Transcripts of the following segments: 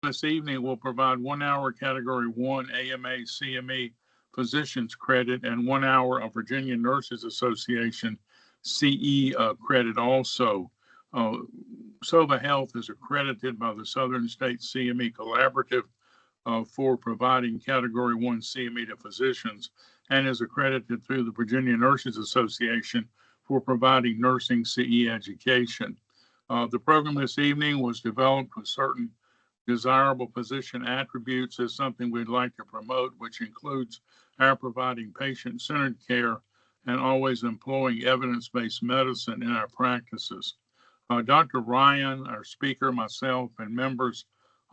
This evening will provide 1 hour Category 1 AMA CME physicians credit and 1 hour of Virginia Nurses Association CE credit also. Uh, Sovah Health is accredited by the Southern States CME Collaborative for providing Category 1 CME to physicians and is accredited through the Virginia Nurses Association for providing nursing CE education. The program this evening was developed with certain desirable physician attributes as something we'd like to promote, which includes our providing patient-centered care and always employing evidence-based medicine in our practices. Dr. Ryan, our speaker, myself, and members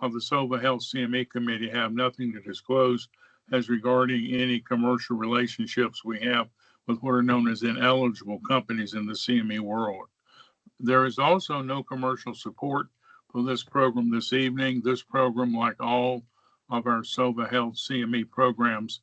of the Sovah Health CME Committee have nothing to disclose as regarding any commercial relationships we have with what are known as ineligible companies in the CME world. There is also no commercial support for this program this evening. This program, like all of our Sovah Health CME programs,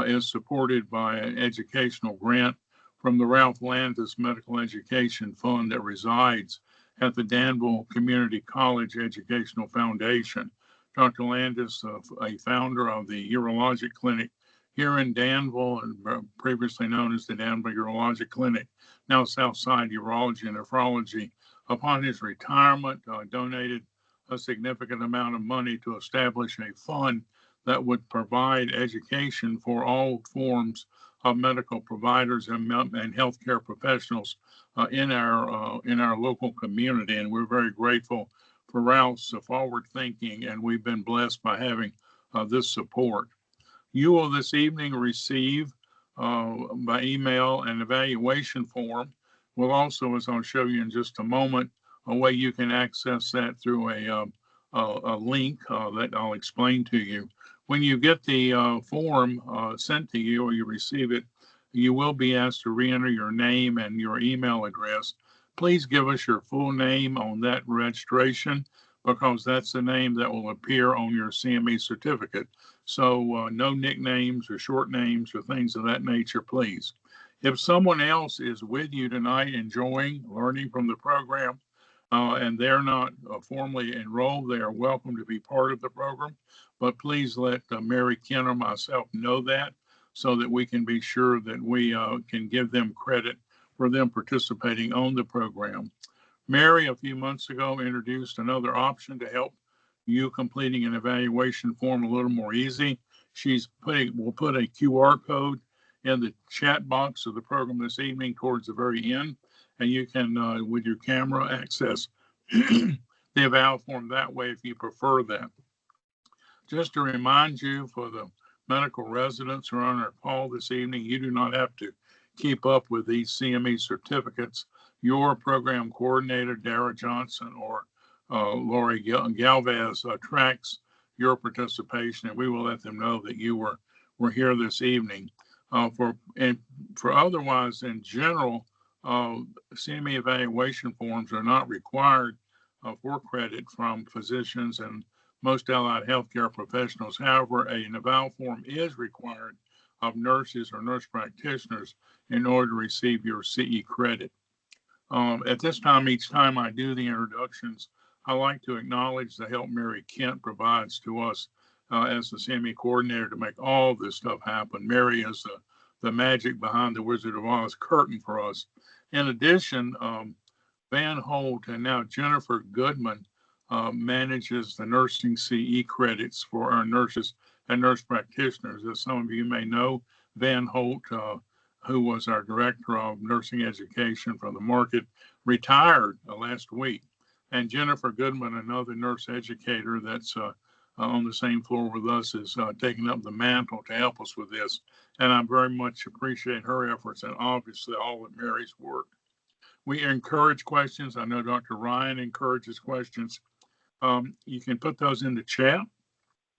is supported by an educational grant from the Ralph Landis Medical Education Fund that resides at the Danville Community College Educational Foundation. Dr. Landis, a founder of the urologic clinic here in Danville, and previously known as the Danville Urologic Clinic, now Southside Urology and Nephrology, upon his retirement, donated a significant amount of money to establish a fund that would provide education for all forms of medical providers and healthcare professionals in our local community. And we're very grateful for Ralph's forward thinking, and we've been blessed by having this support. You will this evening receive by email an evaluation form. We'll also, as I'll show you in just a moment, a way you can access that through a link that I'll explain to you. When you get the form sent to you or you receive it, you will be asked to re-enter your name and your email address. Please give us your full name on that registration because that's the name that will appear on your CME certificate. So no nicknames or short names or things of that nature, please. If someone else is with you tonight enjoying learning from the program and they're not formally enrolled, they are welcome to be part of the program. But please let Mary Ken or myself know that so that we can be sure that we can give them credit for them participating on the program. Mary, a few months ago, introduced another option to help you completing an evaluation form a little more easy. We'll put a QR code in the chat box of the program this evening towards the very end, and you can, with your camera, access the eval form that way if you prefer that. Just to remind you, for the medical residents who are on our call this evening, you do not have to keep up with these CME certificates. Your program coordinator, Dara Johnson, or Lori Galvez tracks your participation, and we will let them know that you were here this evening. For otherwise, in general, CME evaluation forms are not required for credit from physicians and most allied healthcare professionals. However, an eval form is required of nurses or nurse practitioners in order to receive your CE credit. At this time, each time I do the introductions, I like to acknowledge the help Mary Kent provides to us as the CME coordinator to make all this stuff happen. Mary is the magic behind the Wizard of Oz curtain for us. In addition, Van Holt and now Jennifer Goodman manages the nursing CE credits for our nurses and nurse practitioners. As some of you may know, Van Holt, who was our director of nursing education for the market, retired last week. And Jennifer Goodman, another nurse educator that's on the same floor with us, is taking up the mantle to help us with this. And I very much appreciate her efforts and obviously all of Mary's work. We encourage questions. I know Dr. Ryan encourages questions. You can put those in the chat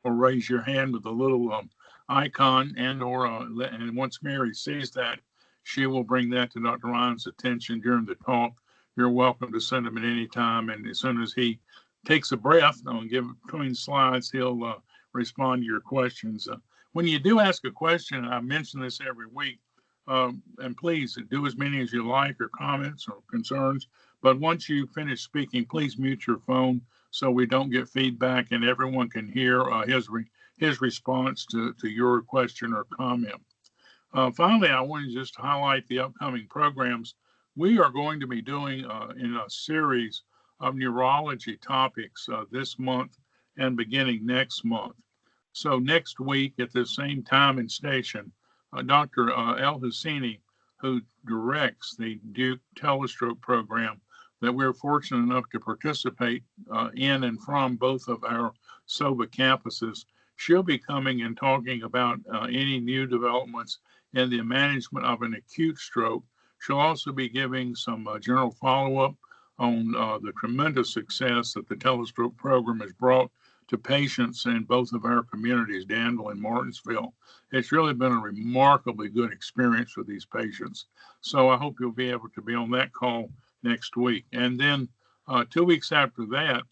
or raise your hand with a little icon, and once Mary sees that, she will bring that to Dr. Ryan's attention during the talk. You're welcome to send him at any time, and as soon as he takes a breath between slides, he'll respond to your questions. When you do ask a question, I mention this every week, and please do as many as you like or comments or concerns, but once you finish speaking, please mute your phone so we don't get feedback and everyone can hear his response to your question or comment. Finally, I want to just highlight the upcoming programs. We are going to be doing in a series of neurology topics this month and beginning next month. So next week at the same time and station, Dr. El Husseini, who directs the Duke Telestroke program that we're fortunate enough to participate in and from both of our Sovah campuses, she'll be coming and talking about any new developments in the management of an acute stroke. She'll also be giving some general follow-up on the tremendous success that the Telestroke program has brought to patients in both of our communities, Danville and Martinsville. It's really been a remarkably good experience for these patients. So I hope you'll be able to be on that call next week. And then 2 weeks after that,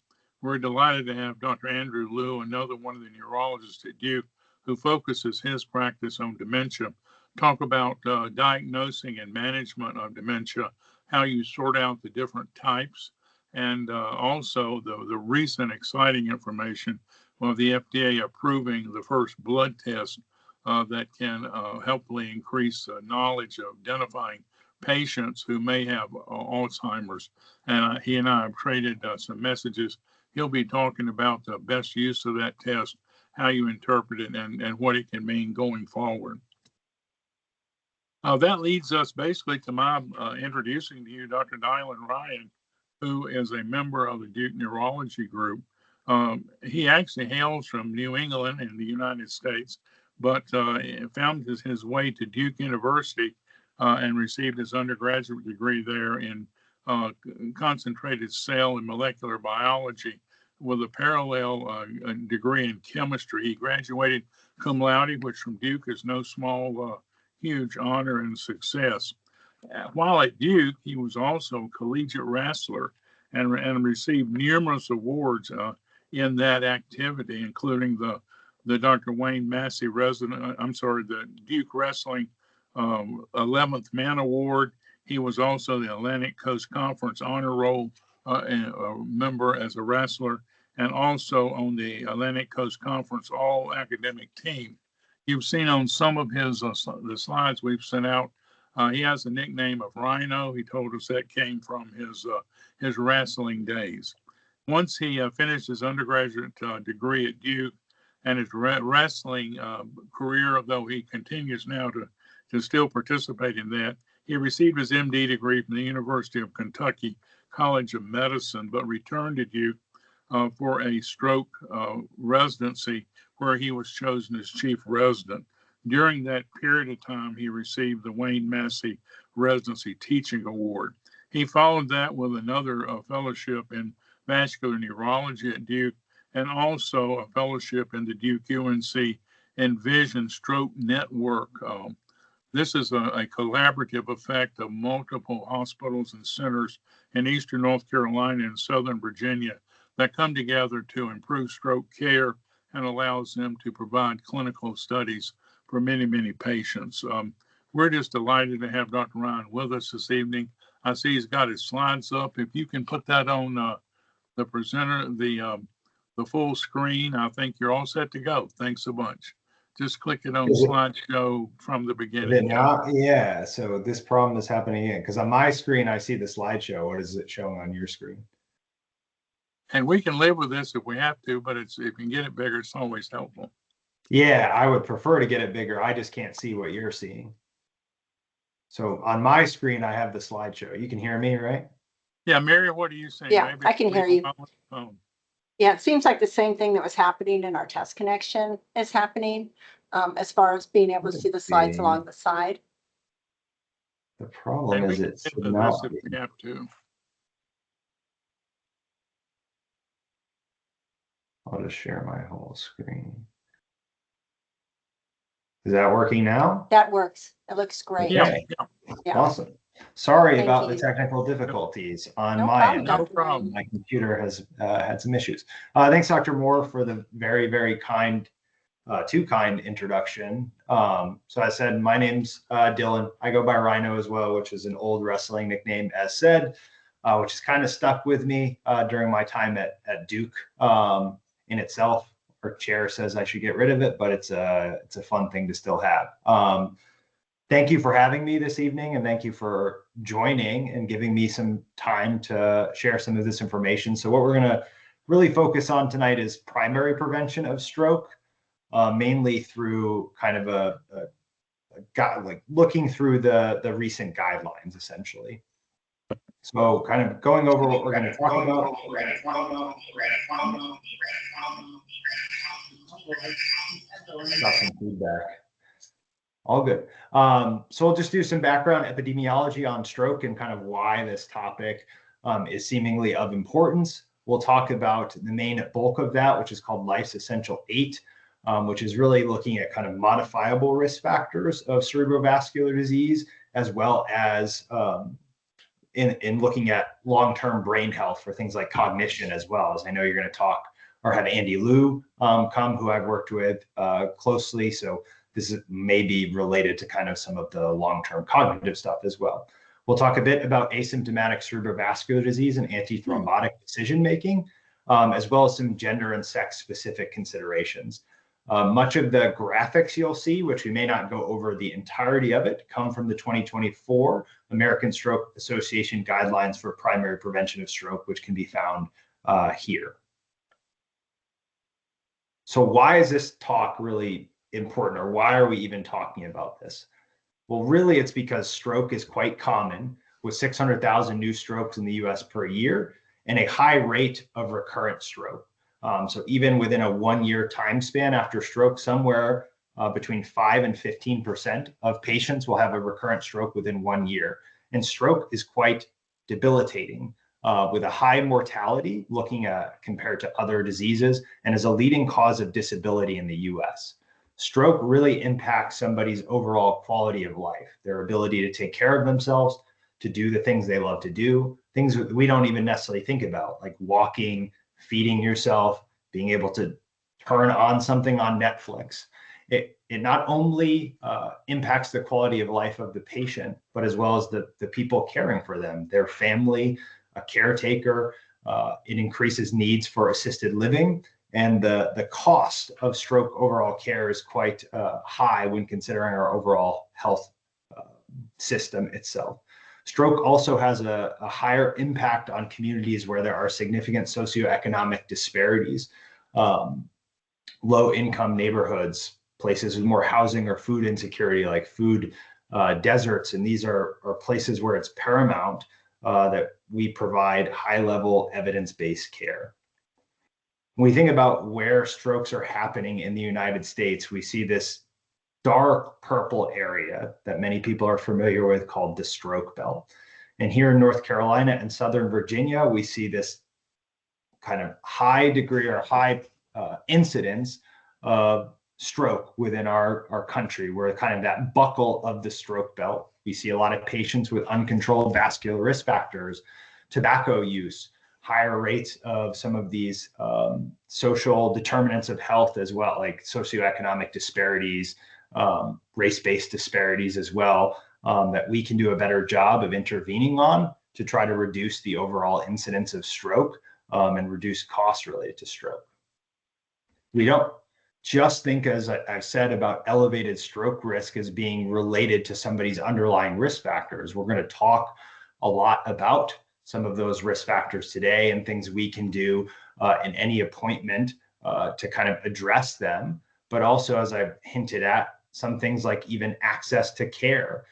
we're delighted to have Dr. Andrew Liu, another one of the neurologists at Duke, who focuses his practice on dementia, talk about diagnosing and management of dementia, how you sort out the different types, and also the recent exciting information of the FDA approving the first blood test that can helpfully increase knowledge of identifying patients who may have Alzheimer's. And he and I have traded some messages. He'll be talking about the best use of that test, how you interpret it, and what it can mean going forward. That leads us basically to my introducing to you Dr. Dylan Ryan, who is a member of the Duke Neurology Group. He actually hails from New England in the United States, but found his way to Duke University and received his undergraduate degree there in concentrated cell and molecular biology with a parallel degree in chemistry. He graduated cum laude, which from Duke is no small, huge honor and success. While at Duke, he was also a collegiate wrestler and received numerous awards in that activity, including the Dr. Wayne Massey the Duke Wrestling 11th Man Award. He was also the Atlantic Coast Conference Honor Roll member as a wrestler, and also on the Atlantic Coast Conference All Academic Team. You've seen on some of his the slides we've sent out. He has a nickname of Rhino. He told us that came from his wrestling days. Once he finished his undergraduate degree at Duke and his wrestling career, though he continues now to still participate in that, he received his MD degree from the University of Kentucky College of Medicine, but returned to Duke for a stroke residency where he was chosen as chief resident. During that period of time, he received the Wayne Massey Residency Teaching Award. He followed that with another fellowship in vascular neurology at Duke, and also a fellowship in the Duke UNC Envision Stroke Network. This is a collaborative effect of multiple hospitals and centers in Eastern North Carolina and Southern Virginia that come together to improve stroke care and allows them to provide clinical studies for many, many patients. We're just delighted to have Dr. Ryan with us this evening. I see he's got his slides up. If you can put that on the presenter, the full screen, I think you're all set to go. Thanks a bunch. Just click it on slideshow from the beginning. Yeah, so this problem is happening again because on my screen, I see the slideshow. What is it showing on your screen? And we can live with this if we have to, but if you can get it bigger, it's always helpful. Yeah, I would prefer to get it bigger. I just can't see what you're seeing. So on my screen, I have the slideshow. You can hear me, right? Yeah, Mary, what are you saying? Yeah, I can hear you. Yeah, it seems like the same thing that was happening in our test connection is happening as far as being able to see the slides along the side. The problem is it's not. If we have to. I'll just share my whole screen. Is that working now? That works. It looks great. Okay. Yeah. Awesome. Sorry about the technical difficulties on my end. No problem. My computer has had some issues. Thanks, Dr. Moore, for the very, very kind, too kind introduction. So I said, my name's Dylan. I go by Rhino as well, which is an old wrestling nickname, as said. which has kind of stuck with me during my time at Duke in itself. Our chair says I should get rid of it, but it's a fun thing to still have. Thank you for having me this evening, and thank you for joining and giving me some time to share some of this information. So what we're going to really focus on tonight is primary prevention of stroke, mainly through kind of like looking through the recent guidelines, essentially. So kind of going over what we're going to talk about. Got some feedback. All good. So we'll just do some background epidemiology on stroke and kind of why this topic is seemingly of importance. We'll talk about the main bulk of that, which is called Life's Essential 8, which is really looking at kind of modifiable risk factors of cerebrovascular disease, as well as in looking at long-term brain health for things like cognition, as well as I know you're going to talk or have Andy Liu come, who I've worked with closely. So this may be related to kind of some of the long-term cognitive stuff as well. We'll talk a bit about asymptomatic cerebrovascular disease and antithrombotic decision-making, as well as some gender and sex-specific considerations. Much of the graphics you'll see, which we may not go over the entirety of it, come from the 2024 American Stroke Association Guidelines for Primary Prevention of Stroke, which can be found here. So why is this talk really important, or why are we even talking about this? Well, really, it's because stroke is quite common, with 600,000 new strokes in the US per year and a high rate of recurrent stroke. So even within a 1-year time span after stroke, somewhere between 5 and 15% of patients will have a recurrent stroke within 1 year. And stroke is quite debilitating, with a high mortality looking at compared to other diseases, and is a leading cause of disability in the US. Stroke really impacts somebody's overall quality of life, their ability to take care of themselves, to do the things they love to do, things that we don't even necessarily think about, like walking, feeding yourself, being able to turn on something on Netflix. It not only impacts the quality of life of the patient, but as well as the people caring for them, their family, a caretaker. It increases needs for assisted living, and the cost of stroke overall care is quite high when considering our overall health system itself. Stroke also has a higher impact on communities where there are significant socioeconomic disparities, low income neighborhoods, places with more housing or food insecurity, like food deserts. And these are places where it's paramount that we provide high level evidence-based care. When we think about where strokes are happening in the United States, we see this dark purple area that many people are familiar with called the stroke belt. And here in North Carolina and Southern Virginia, we see this kind of high degree or high incidence of stroke within our country. We're kind of that buckle of the stroke belt. We see a lot of patients with uncontrolled vascular risk factors, tobacco use, higher rates of some of these social determinants of health as well, like socioeconomic disparities, race-based disparities as well, that we can do a better job of intervening on to try to reduce the overall incidence of stroke and reduce costs related to stroke. We don't just think, as I've said, about elevated stroke risk as being related to somebody's underlying risk factors. We're going to talk a lot about some of those risk factors today and things we can do in any appointment to kind of address them. But also, as I've hinted at, some things like even access to care,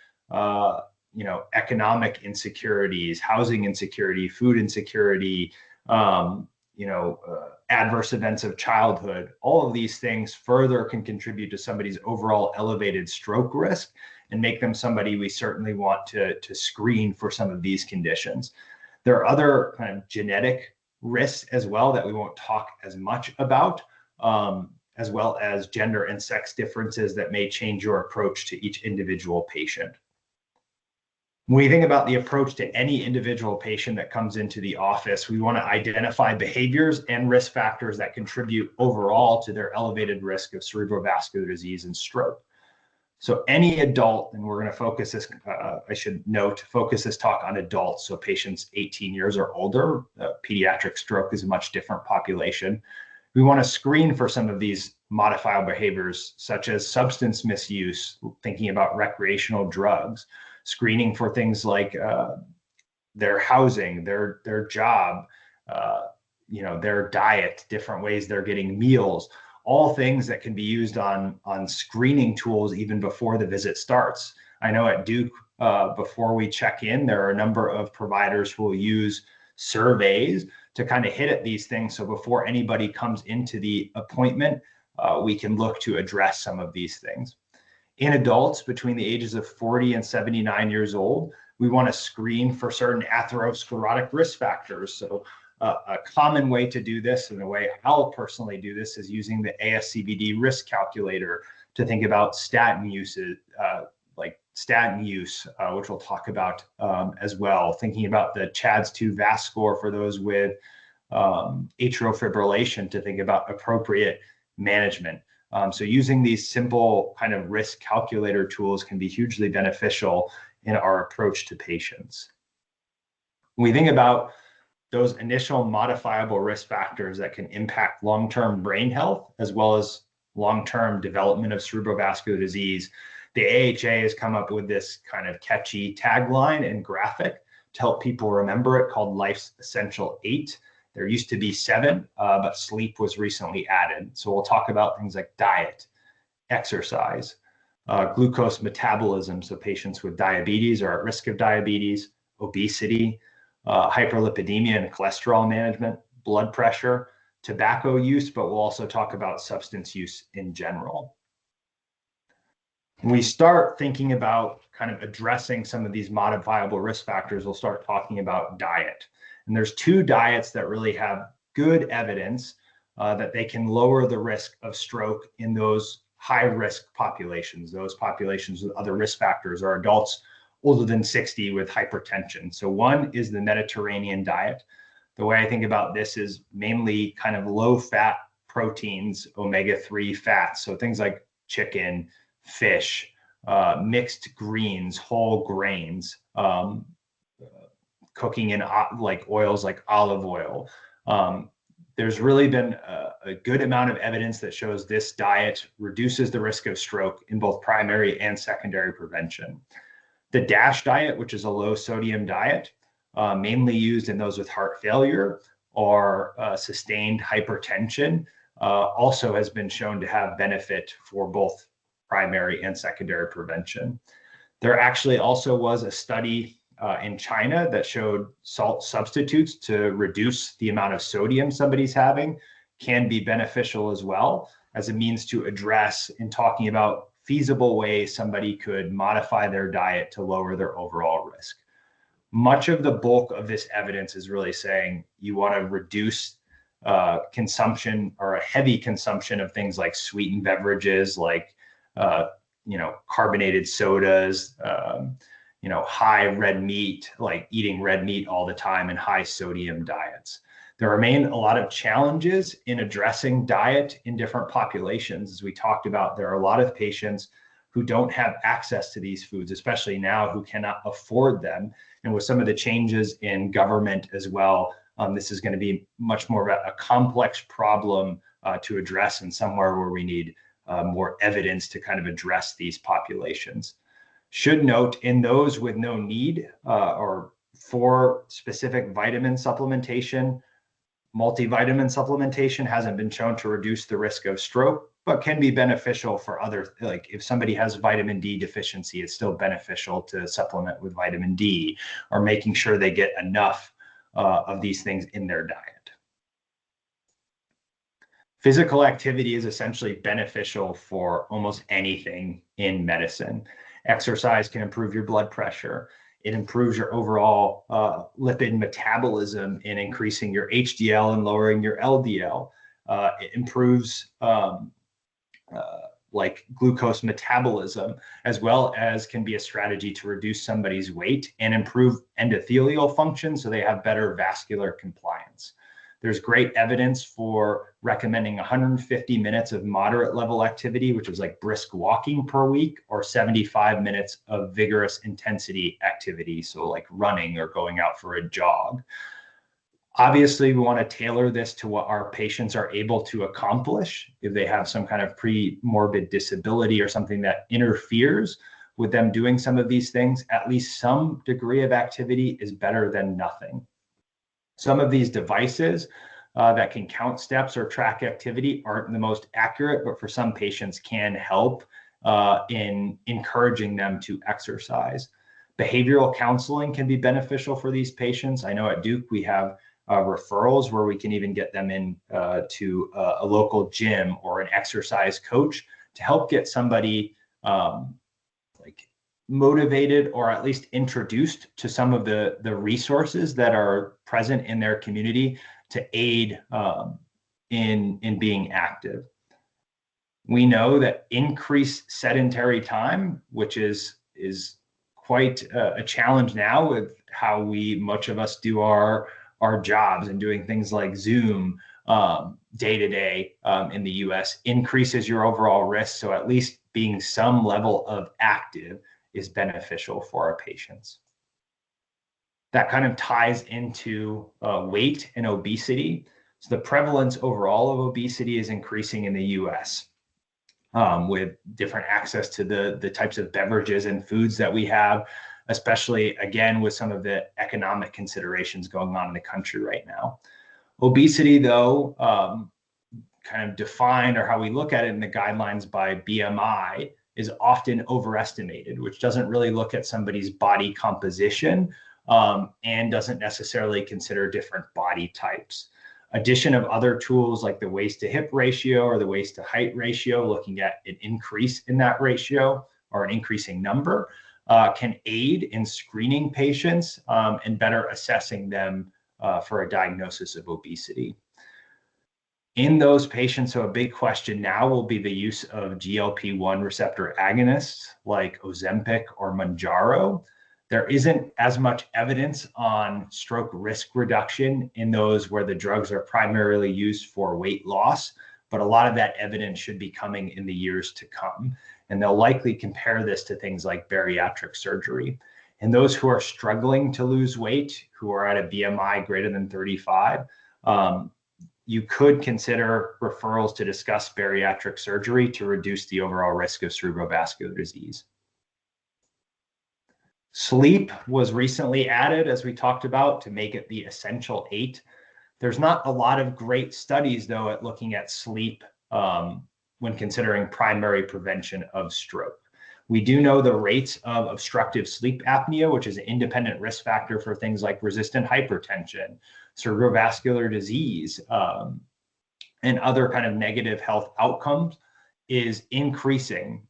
economic insecurities, housing insecurity, food insecurity, adverse events of childhood. All of these things further can contribute to somebody's overall elevated stroke risk and make them somebody we certainly want to screen for some of these conditions. There are other kind of genetic risks as well that we won't talk as much about, as well as gender and sex differences that may change your approach to each individual patient. When we think about the approach to any individual patient that comes into the office, we want to identify behaviors and risk factors that contribute overall to their elevated risk of cerebrovascular disease and stroke. So any adult, and we're going to focus this, I should note, focus this talk on adults. So patients 18 years or older. Pediatric stroke is a much different population. We want to screen for some of these modifiable behaviors, such as substance misuse, thinking about recreational drugs, screening for things like their housing, their job, their diet, different ways they're getting meals, all things that can be used on screening tools even before the visit starts. I know at Duke, before we check in, there are a number of providers who will use surveys to kind of hit at these things. So before anybody comes into the appointment, we can look to address some of these things. In adults between the ages of 40 and 79 years old, we want to screen for certain atherosclerotic risk factors. So a common way to do this, and the way I'll personally do this, is using the ASCVD risk calculator to think about statin uses, which we'll talk about as well. Thinking about the CHADS-2 VAS score for those with atrial fibrillation to think about appropriate management. So using these simple kind of risk calculator tools can be hugely beneficial in our approach to patients. When we think about those initial modifiable risk factors that can impact long-term brain health as well as long-term development of cerebrovascular disease, the AHA has come up with this kind of catchy tagline and graphic to help people remember it, called Life's Essential 8. There used to be 7, but sleep was recently added. So we'll talk about things like diet, exercise, glucose metabolism, so patients with diabetes are at risk of diabetes, obesity, hyperlipidemia and cholesterol management, blood pressure, tobacco use, but we'll also talk about substance use in general. When we start thinking about kind of addressing some of these modifiable risk factors, we'll start talking about diet. And there's 2 diets that really have good evidence that they can lower the risk of stroke in those high-risk populations. Those populations with other risk factors are adults older than 60 with hypertension. So one is the Mediterranean diet. The way I think about this is mainly kind of low-fat proteins, omega-3 fats. So things like chicken, fish, mixed greens, whole grains, cooking in like oils like olive oil. There's really been a good amount of evidence that shows this diet reduces the risk of stroke in both primary and secondary prevention. The DASH diet, which is a low sodium diet, mainly used in those with heart failure or sustained hypertension, also has been shown to have benefit for both primary and secondary prevention. There actually also was a study in China that showed salt substitutes to reduce the amount of sodium somebody's having can be beneficial as well, as a means to address in talking about feasible ways somebody could modify their diet to lower their overall risk. Much of the bulk of this evidence is really saying you want to reduce consumption or a heavy consumption of things like sweetened beverages, like carbonated sodas, high red meat, like eating red meat all the time, and high sodium diets. There remain a lot of challenges in addressing diet in different populations. As we talked about, there are a lot of patients who don't have access to these foods, especially now, who cannot afford them. And with some of the changes in government as well, this is going to be much more of a complex problem to address, and somewhere where we need more evidence to kind of address these populations. Should note, in those with no need or for specific vitamin supplementation, multivitamin supplementation hasn't been shown to reduce the risk of stroke, but can be beneficial for other, like if somebody has vitamin D deficiency, it's still beneficial to supplement with vitamin D, or making sure they get enough of these things in their diet. Physical activity is essentially beneficial for almost anything in medicine. Exercise can improve your blood pressure. It improves your overall lipid metabolism in increasing your HDL and lowering your LDL. It improves like glucose metabolism, as well as can be a strategy to reduce somebody's weight and improve endothelial function so they have better vascular compliance. There's great evidence for recommending 150 minutes of moderate level activity, which is like brisk walking per week, or 75 minutes of vigorous intensity activity, so like running or going out for a jog. Obviously, we want to tailor this to what our patients are able to accomplish. If they have some kind of pre-morbid disability or something that interferes with them doing some of these things, at least some degree of activity is better than nothing. Some of these devices that can count steps or track activity aren't the most accurate, but for some patients can help in encouraging them to exercise. Behavioral counseling can be beneficial for these patients. I know at Duke we have referrals where we can even get them in to a local gym or an exercise coach to help get somebody like motivated or at least introduced to some of the resources that are present in their community to aid in being active. We know that increased sedentary time, which is quite a challenge now with how much of us do our jobs and doing things like Zoom day to day in the US, increases your overall risk. So at least being some level of active is beneficial for our patients. That kind of ties into weight and obesity. So the prevalence overall of obesity is increasing in the US with different access to the types of beverages and foods that we have, especially, again, with some of the economic considerations going on in the country right now. Obesity, though, kind of defined, or how we look at it in the guidelines by BMI, is often overestimated, which doesn't really look at somebody's body composition and doesn't necessarily consider different body types. Addition of other tools like the waist to hip ratio or the waist to height ratio, looking at an increase in that ratio or an increasing number, can aid in screening patients and better assessing them for a diagnosis of obesity. In those patients, so a big question now will be the use of GLP-1 receptor agonists like Ozempic or Mounjaro. There isn't as much evidence on stroke risk reduction in those where the drugs are primarily used for weight loss, but a lot of that evidence should be coming in the years to come. And they'll likely compare this to things like bariatric surgery. And those who are struggling to lose weight, who are at a BMI greater than 35, you could consider referrals to discuss bariatric surgery to reduce the overall risk of cerebrovascular disease. Sleep was recently added, as we talked about, to make it the essential 8. There's not a lot of great studies, though, at looking at sleep when considering primary prevention of stroke. We do know the rates of obstructive sleep apnea, which is an independent risk factor for things like resistant hypertension, cerebrovascular disease, and other kind of negative health outcomes, is increasing,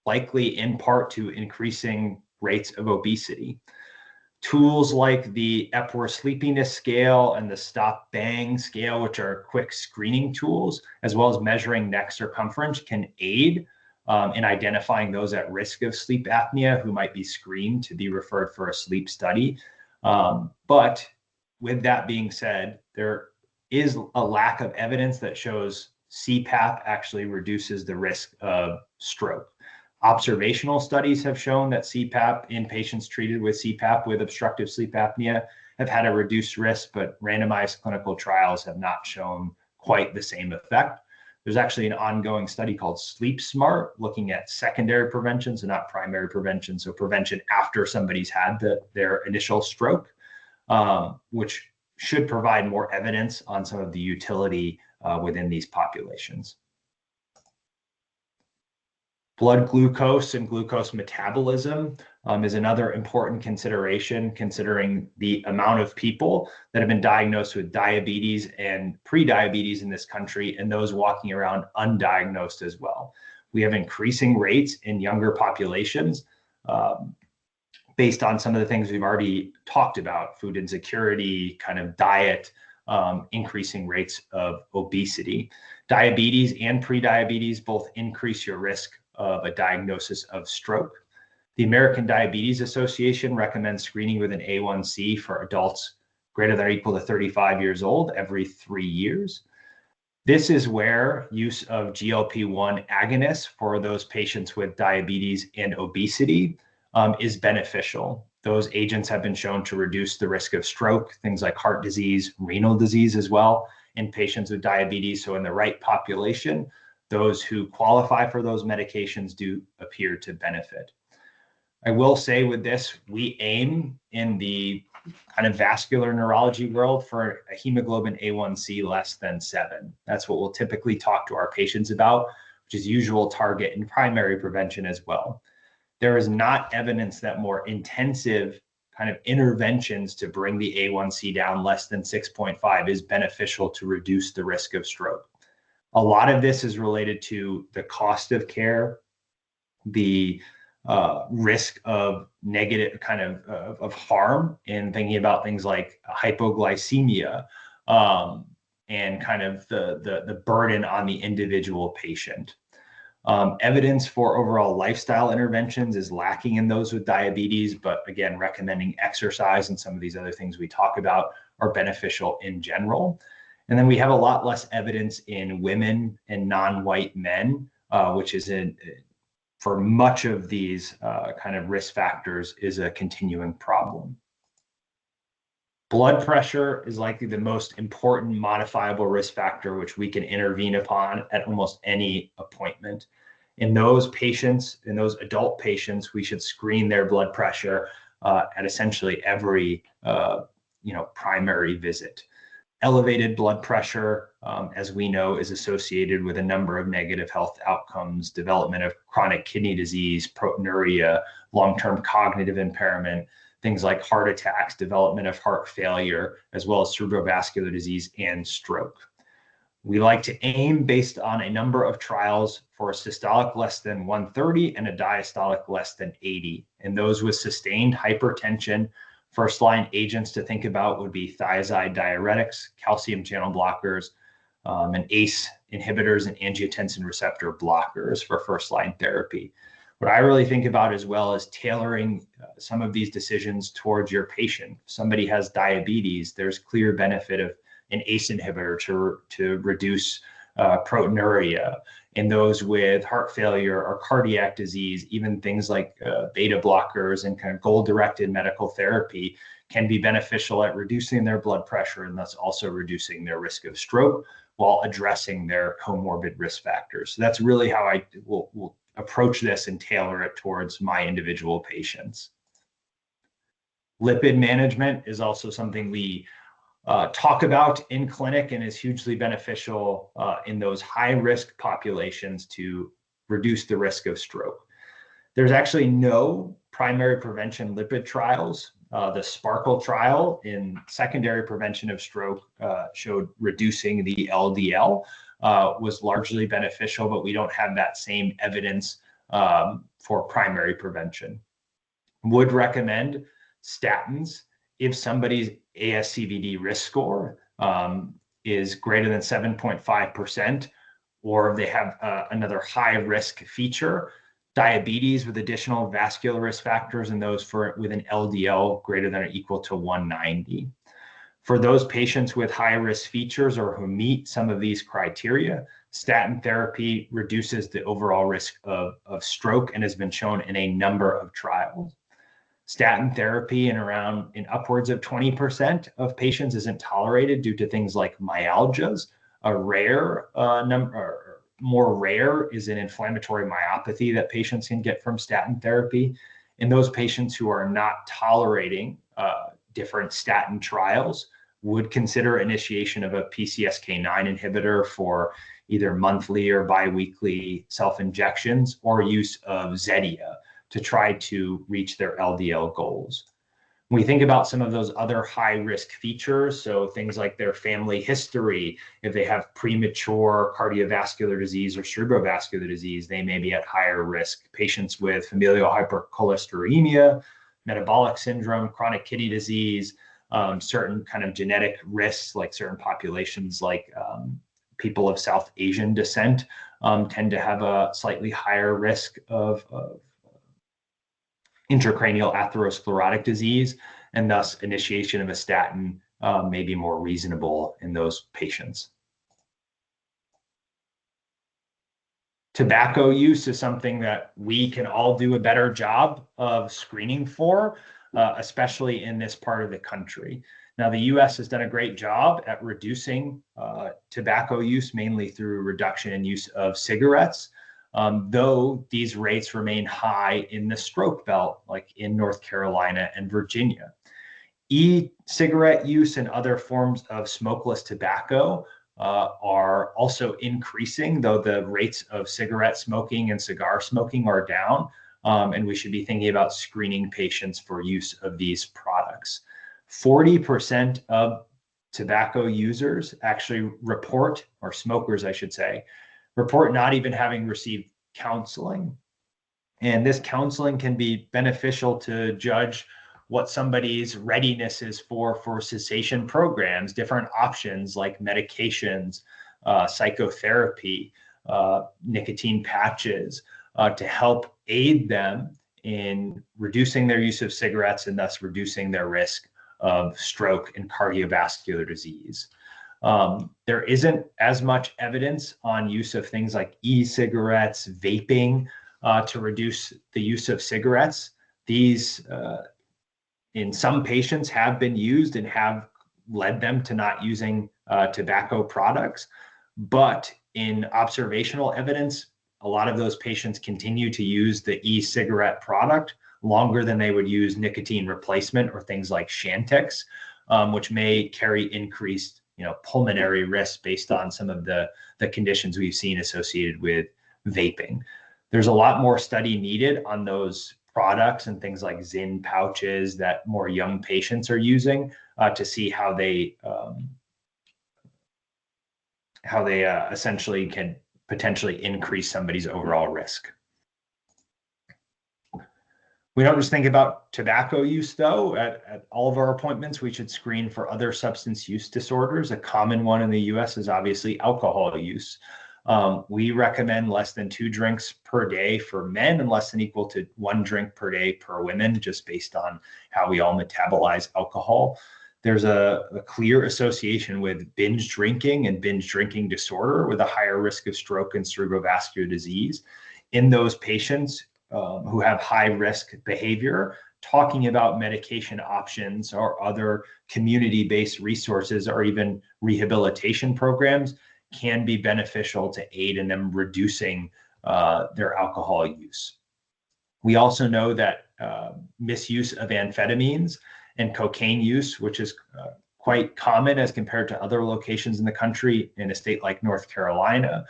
likely in part to increasing rates of obesity. Tools like the Epworth Sleepiness Scale and the Stop Bang Scale, which are quick screening tools, as well as measuring neck circumference, can aid in identifying those at risk of sleep apnea who might be screened to be referred for a sleep study. But with that being said, there is a lack of evidence that shows CPAP actually reduces the risk of stroke. Observational studies have shown that CPAP in patients treated with CPAP with obstructive sleep apnea have had a reduced risk, but randomized clinical trials have not shown quite the same effect. There's actually an ongoing study called Sleep Smart looking at secondary prevention, so not primary prevention, so prevention after somebody's had their initial stroke, which should provide more evidence on some of the utility within these populations. Blood glucose and glucose metabolism is another important consideration, considering the amount of people that have been diagnosed with diabetes and prediabetes in this country, and those walking around undiagnosed as well. We have increasing rates in younger populations based on some of the things we've already talked about: food insecurity, kind of diet, increasing rates of obesity. Diabetes and prediabetes both increase your risk of a diagnosis of stroke. The American Diabetes Association recommends screening with an A1C for adults greater than or equal to 35 years old every 3 years. This is where use of GLP-1 agonists for those patients with diabetes and obesity is beneficial. Those agents have been shown to reduce the risk of stroke, things like heart disease, renal disease as well, in patients with diabetes. So in the right population, those who qualify for those medications do appear to benefit. I will say with this, we aim in the kind of vascular neurology world for a hemoglobin A1C less than 7. That's what we'll typically talk to our patients about, which is usual target in primary prevention as well. There is not evidence that more intensive kind of interventions to bring the A1C down less than 6.5 is beneficial to reduce the risk of stroke. A lot of this is related to the cost of care, the risk of negative kind of harm in thinking about things like hypoglycemia and kind of the burden on the individual patient. Evidence for overall lifestyle interventions is lacking in those with diabetes, but again, recommending exercise and some of these other things we talk about are beneficial in general. And then we have a lot less evidence in women and non-white men, which is for much of these kind of risk factors is a continuing problem. Blood pressure is likely the most important modifiable risk factor, which we can intervene upon at almost any appointment. In those patients, in those adult patients, we should screen their blood pressure at essentially every primary visit. Elevated blood pressure, as we know, is associated with a number of negative health outcomes, development of chronic kidney disease, proteinuria, long-term cognitive impairment, things like heart attacks, development of heart failure, as well as cerebrovascular disease and stroke. We like to aim based on a number of trials for a systolic less than 130 and a diastolic less than 80. And those with sustained hypertension, first-line agents to think about would be thiazide diuretics, calcium channel blockers, and ACE inhibitors and angiotensin receptor blockers for first-line therapy. What I really think about as well is tailoring some of these decisions towards your patient. If somebody has diabetes, there's clear benefit of an ACE inhibitor to reduce proteinuria. In those with heart failure or cardiac disease, even things like beta blockers and kind of goal-directed medical therapy can be beneficial at reducing their blood pressure and thus also reducing their risk of stroke while addressing their comorbid risk factors. So that's really how I will approach this and tailor it towards my individual patients. Lipid management is also something we talk about in clinic and is hugely beneficial in those high-risk populations to reduce the risk of stroke. There's actually no primary prevention lipid trials. The Sparkle trial in secondary prevention of stroke showed reducing the LDL was largely beneficial, but we don't have that same evidence for primary prevention. Would recommend statins if somebody's ASCVD risk score is greater than 7.5%, or if they have another high risk feature, diabetes with additional vascular risk factors, and those with an LDL greater than or equal to 190. For those patients with high risk features or who meet some of these criteria, statin therapy reduces the overall risk of stroke and has been shown in a number of trials. Statin therapy in upwards of 20% of patients isn't tolerated due to things like myalgias. A rare number, more rare, is an inflammatory myopathy that patients can get from statin therapy. In those patients who are not tolerating different statin trials, would consider initiation of a PCSK9 inhibitor for either monthly or biweekly self-injections or use of Zetia to try to reach their LDL goals. When we think about some of those other high-risk features, so things like their family history, if they have premature cardiovascular disease or cerebrovascular disease, they may be at higher risk. Patients with familial hypercholesterolemia, metabolic syndrome, chronic kidney disease, certain kind of genetic risks, like certain populations like people of South Asian descent tend to have a slightly higher risk of intracranial atherosclerotic disease, and thus initiation of a statin may be more reasonable in those patients. Tobacco use is something that we can all do a better job of screening for, especially in this part of the country. Now, the US has done a great job at reducing tobacco use, mainly through reduction in use of cigarettes, though these rates remain high in the stroke belt, like in North Carolina and Virginia. E-cigarette use and other forms of smokeless tobacco are also increasing, though the rates of cigarette smoking and cigar smoking are down, and we should be thinking about screening patients for use of these products. 40% of tobacco users actually report, or smokers, I should say, report not even having received counseling. And this counseling can be beneficial to judge what somebody's readiness is for cessation programs, different options like medications, psychotherapy, nicotine patches, to help aid them in reducing their use of cigarettes and thus reducing their risk of stroke and cardiovascular disease. There isn't as much evidence on use of things like e-cigarettes, vaping, to reduce the use of cigarettes. These in some patients have been used and have led them to not using tobacco products. But in observational evidence, a lot of those patients continue to use the e-cigarette product longer than they would use nicotine replacement or things like Chantix, which may carry increased pulmonary risk based on some of the conditions we've seen associated with vaping. There's a lot more study needed on those products and things like Zyn pouches that more young patients are using to see how they essentially can potentially increase somebody's overall risk. We don't just think about tobacco use, though. At all of our appointments, we should screen for other substance use disorders. A common one in the US is obviously alcohol use. We recommend less than 2 drinks per day for men and less than equal to 1 drink per day per women, just based on how we all metabolize alcohol. There's a clear association with binge drinking and binge drinking disorder with a higher risk of stroke and cerebrovascular disease. In those patients who have high risk behavior, talking about medication options or other community-based resources or even rehabilitation programs can be beneficial to aid in them reducing their alcohol use. We also know that misuse of amphetamines and cocaine use, which is quite common as compared to other locations in the country, in a state like North Carolina,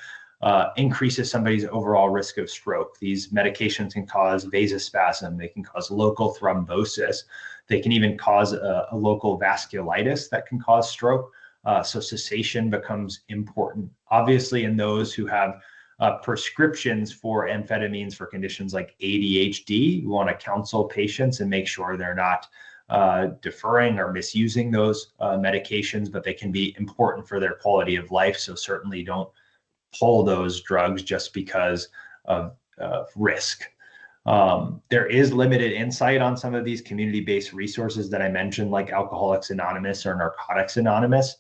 increases somebody's overall risk of stroke. These medications can cause vasospasm, they can cause local thrombosis, they can even cause a local vasculitis that can cause stroke. So cessation becomes important. Obviously, in those who have prescriptions for amphetamines for conditions like ADHD, you want to counsel patients and make sure they're not deferring or misusing those medications, but they can be important for their quality of life. So certainly don't pull those drugs just because of risk. There is limited insight on some of these community-based resources that I mentioned, like Alcoholics Anonymous or Narcotics Anonymous,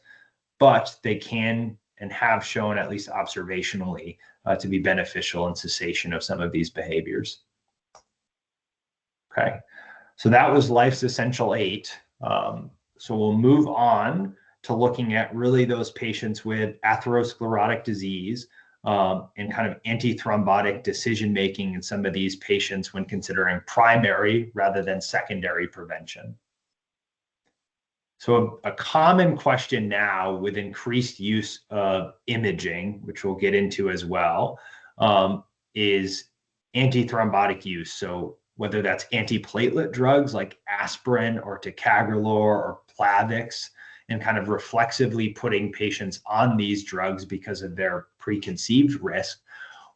but they can and have shown, at least observationally, to be beneficial in cessation of some of these behaviors. Okay, so that was Life's Essential 8. So we'll move on to looking at really those patients with atherosclerotic disease and kind of antithrombotic decision-making in some of these patients when considering primary rather than secondary prevention. So a common question now with increased use of imaging, which we'll get into as well, is antithrombotic use. So whether that's antiplatelet drugs like aspirin or ticagrelor or Plavix, and kind of reflexively putting patients on these drugs because of their preconceived risk,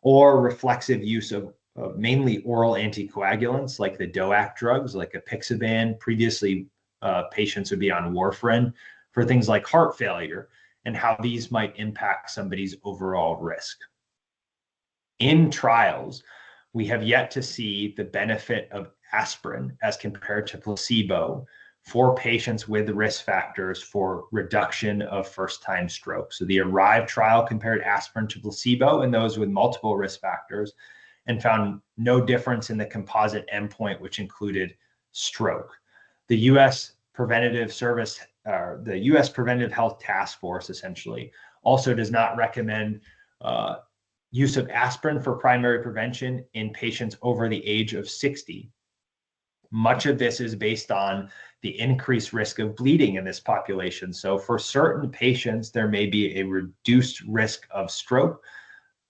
or reflexive use of mainly oral anticoagulants like the DOAC drugs like apixaban. Previously, patients would be on warfarin for things like heart failure, and how these might impact somebody's overall risk. In trials, we have yet to see the benefit of aspirin as compared to placebo for patients with risk factors for reduction of first-time stroke. So the ARRIVE trial compared aspirin to placebo in those with multiple risk factors and found no difference in the composite endpoint, which included stroke. The U.S. Preventative Service, the U.S. Preventative Health Task Force, essentially, also does not recommend use of aspirin for primary prevention in patients over the age of 60. Much of this is based on the increased risk of bleeding in this population. So for certain patients, there may be a reduced risk of stroke,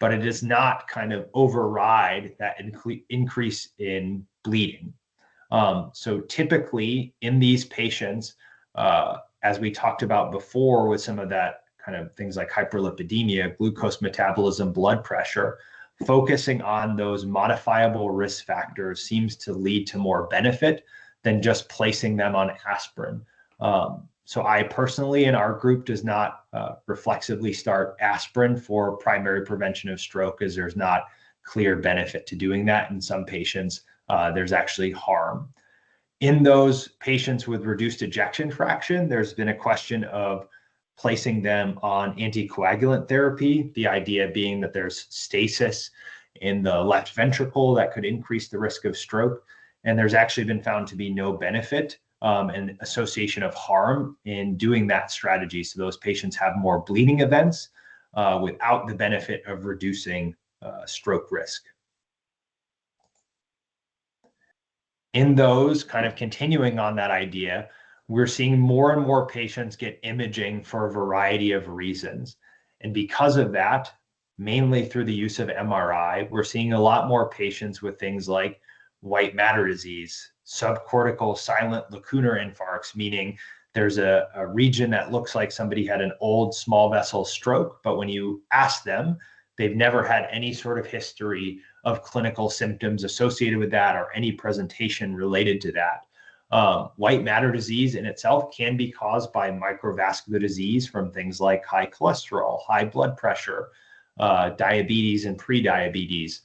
but it does not kind of override that increase in bleeding. So typically in these patients, as we talked about before with some of that kind of things like hyperlipidemia, glucose metabolism, blood pressure, focusing on those modifiable risk factors seems to lead to more benefit than just placing them on aspirin. So I personally, in our group, does not reflexively start aspirin for primary prevention of stroke, as there's not clear benefit to doing that. In some patients, there's actually harm. In those patients with reduced ejection fraction, there's been a question of placing them on anticoagulant therapy, the idea being that there's stasis in the left ventricle that could increase the risk of stroke. And there's actually been found to be no benefit and association of harm in doing that strategy. So those patients have more bleeding events without the benefit of reducing stroke risk. In those, kind of continuing on that idea, we're seeing more and more patients get imaging for a variety of reasons. And because of that, mainly through the use of MRI, we're seeing a lot more patients with things like white matter disease, subcortical silent lacunar infarcts, meaning there's a region that looks like somebody had an old small vessel stroke, but when you ask them, they've never had any sort of history of clinical symptoms associated with that or any presentation related to that. White matter disease in itself can be caused by microvascular disease from things like high cholesterol, high blood pressure, diabetes and prediabetes,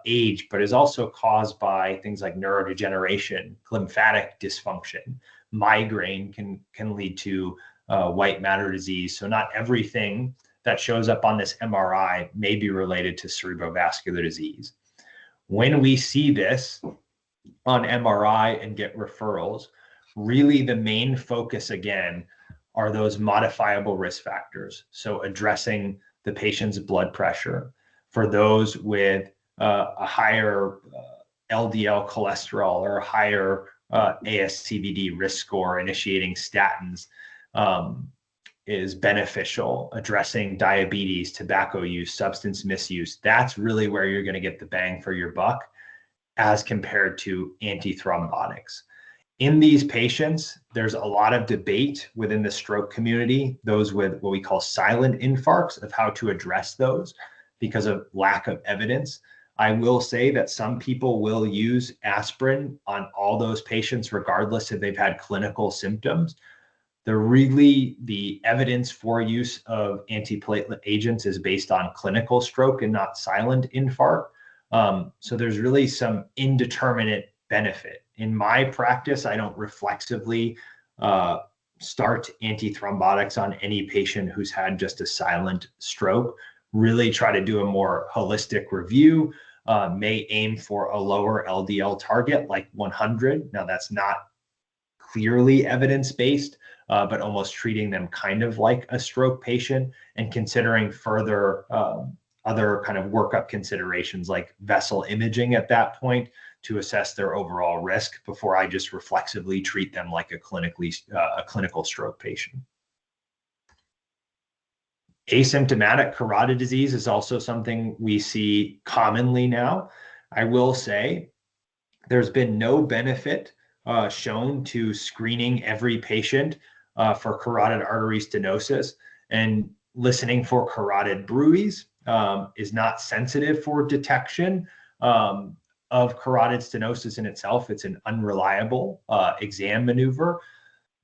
age, but is also caused by things like neurodegeneration, lymphatic dysfunction. Migraine can lead to white matter disease. So not everything that shows up on this MRI may be related to cerebrovascular disease. When we see this on MRI and get referrals, really the main focus again are those modifiable risk factors. So addressing the patient's blood pressure. For those with a higher LDL cholesterol or a higher ASCVD risk score, initiating statins is beneficial. Addressing diabetes, tobacco use, substance misuse, that's really where you're going to get the bang for your buck as compared to antithrombotics. In these patients, there's a lot of debate within the stroke community, those with what we call silent infarcts, of how to address those because of lack of evidence. I will say that some people will use aspirin on all those patients, regardless if they've had clinical symptoms. The evidence for use of antiplatelet agents is based on clinical stroke and not silent infarct. So there's really some indeterminate benefit. In my practice, I don't reflexively start antithrombotics on any patient who's had just a silent stroke. Really try to do a more holistic review, may aim for a lower LDL target like 100. Now that's not clearly evidence-based, but almost treating them kind of like a stroke patient and considering further other kind of workup considerations like vessel imaging at that point to assess their overall risk before I just reflexively treat them like a clinical stroke patient. Asymptomatic carotid disease is also something we see commonly now. I will say there's been no benefit shown to screening every patient for carotid artery stenosis, and listening for carotid bruits is not sensitive for detection of carotid stenosis in itself. It's an unreliable exam maneuver.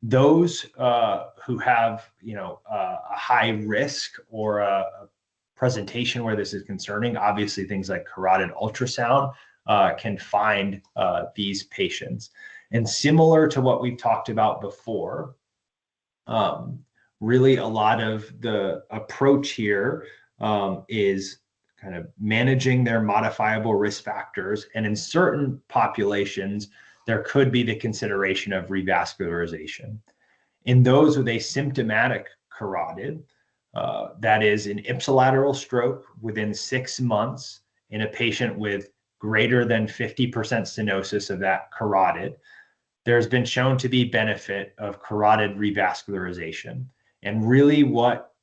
Those who have, a high risk or a presentation where this is concerning, obviously things like carotid ultrasound can find these patients. And similar to what we've talked about before, really a lot of the approach here is kind of managing their modifiable risk factors. And in certain populations, there could be the consideration of revascularization. In those with a symptomatic carotid, that is an ipsilateral stroke within 6 months in a patient with greater than 50% stenosis of that carotid, there's been shown to be benefit of carotid revascularization. And really what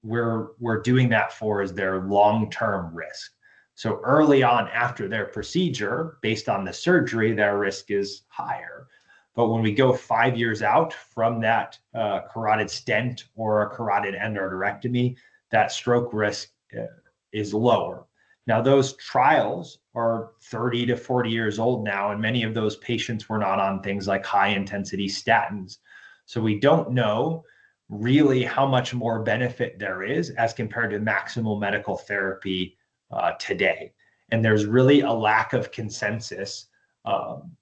we're doing that for is their long-term risk. So early on after their procedure, based on the surgery, their risk is higher. But when we go 5 years out from that carotid stent or a carotid endarterectomy, that stroke risk is lower. Now, those trials are 30 to 40 years old now, and many of those patients were not on things like high-intensity statins. So we don't know really how much more benefit there is as compared to maximal medical therapy today. And there's really a lack of consensus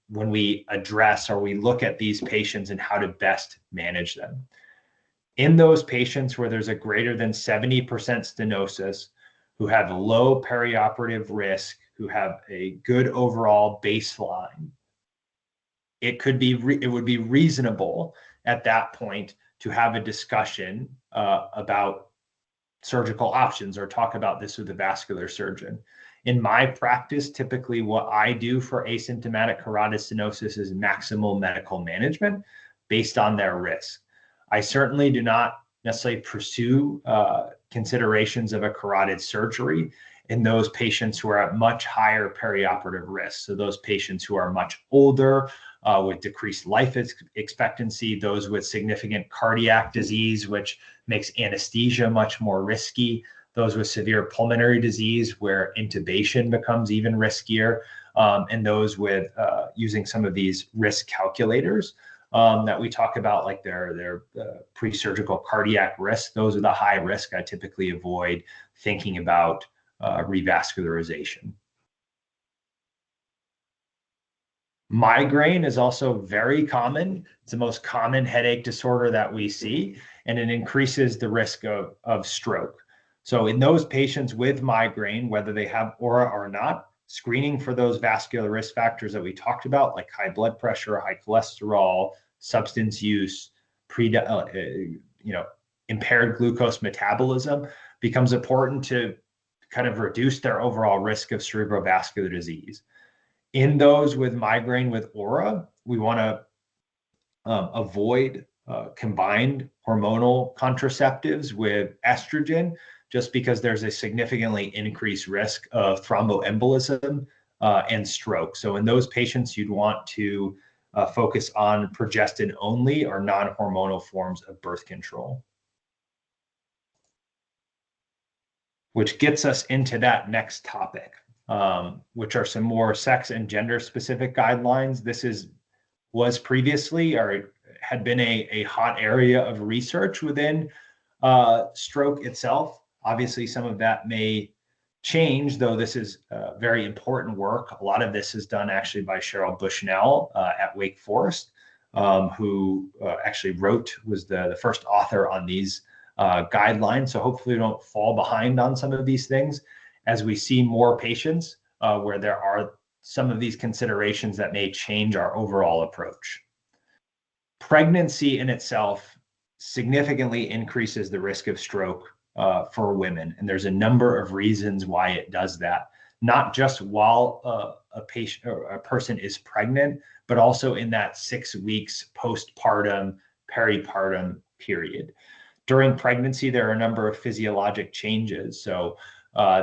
when we address or we look at these patients and how to best manage them. In those patients where there's a greater than 70% stenosis, who have low perioperative risk, who have a good overall baseline, it would be reasonable at that point to have a discussion about surgical options or talk about this with a vascular surgeon. In my practice, typically what I do for asymptomatic carotid stenosis is maximal medical management based on their risk. I certainly do not necessarily pursue considerations of a carotid surgery in those patients who are at much higher perioperative risk. So those patients who are much older, with decreased life expectancy, those with significant cardiac disease, which makes anesthesia much more risky, those with severe pulmonary disease where intubation becomes even riskier, and those with using some of these risk calculators that we talk about, like their pre-surgical cardiac risk. Those are the high risk I typically avoid thinking about revascularization. Migraine is also very common. It's the most common headache disorder that we see, and it increases the risk of stroke. So in those patients with migraine, whether they have aura or not, screening for those vascular risk factors that we talked about, like high blood pressure, high cholesterol, substance use, impaired glucose metabolism, becomes important to kind of reduce their overall risk of cerebrovascular disease. In those with migraine with aura, we want to avoid combined hormonal contraceptives with estrogen, just because there's a significantly increased risk of thromboembolism and stroke. So in those patients, you'd want to focus on progestin only or non-hormonal forms of birth control. Which gets us into that next topic, which are some more sex and gender specific guidelines. This was previously or had been a hot area of research within stroke itself. Obviously, some of that may change, though this is very important work. A lot of this is done actually by Cheryl Bushnell at Wake Forest, who actually was the first author on these guidelines. So hopefully we don't fall behind on some of these things as we see more patients where there are some of these considerations that may change our overall approach. Pregnancy in itself significantly increases the risk of stroke for women. And there's a number of reasons why it does that, not just while a patient or a person is pregnant, but also in that 6 weeks postpartum, peripartum period. During pregnancy, there are a number of physiologic changes. So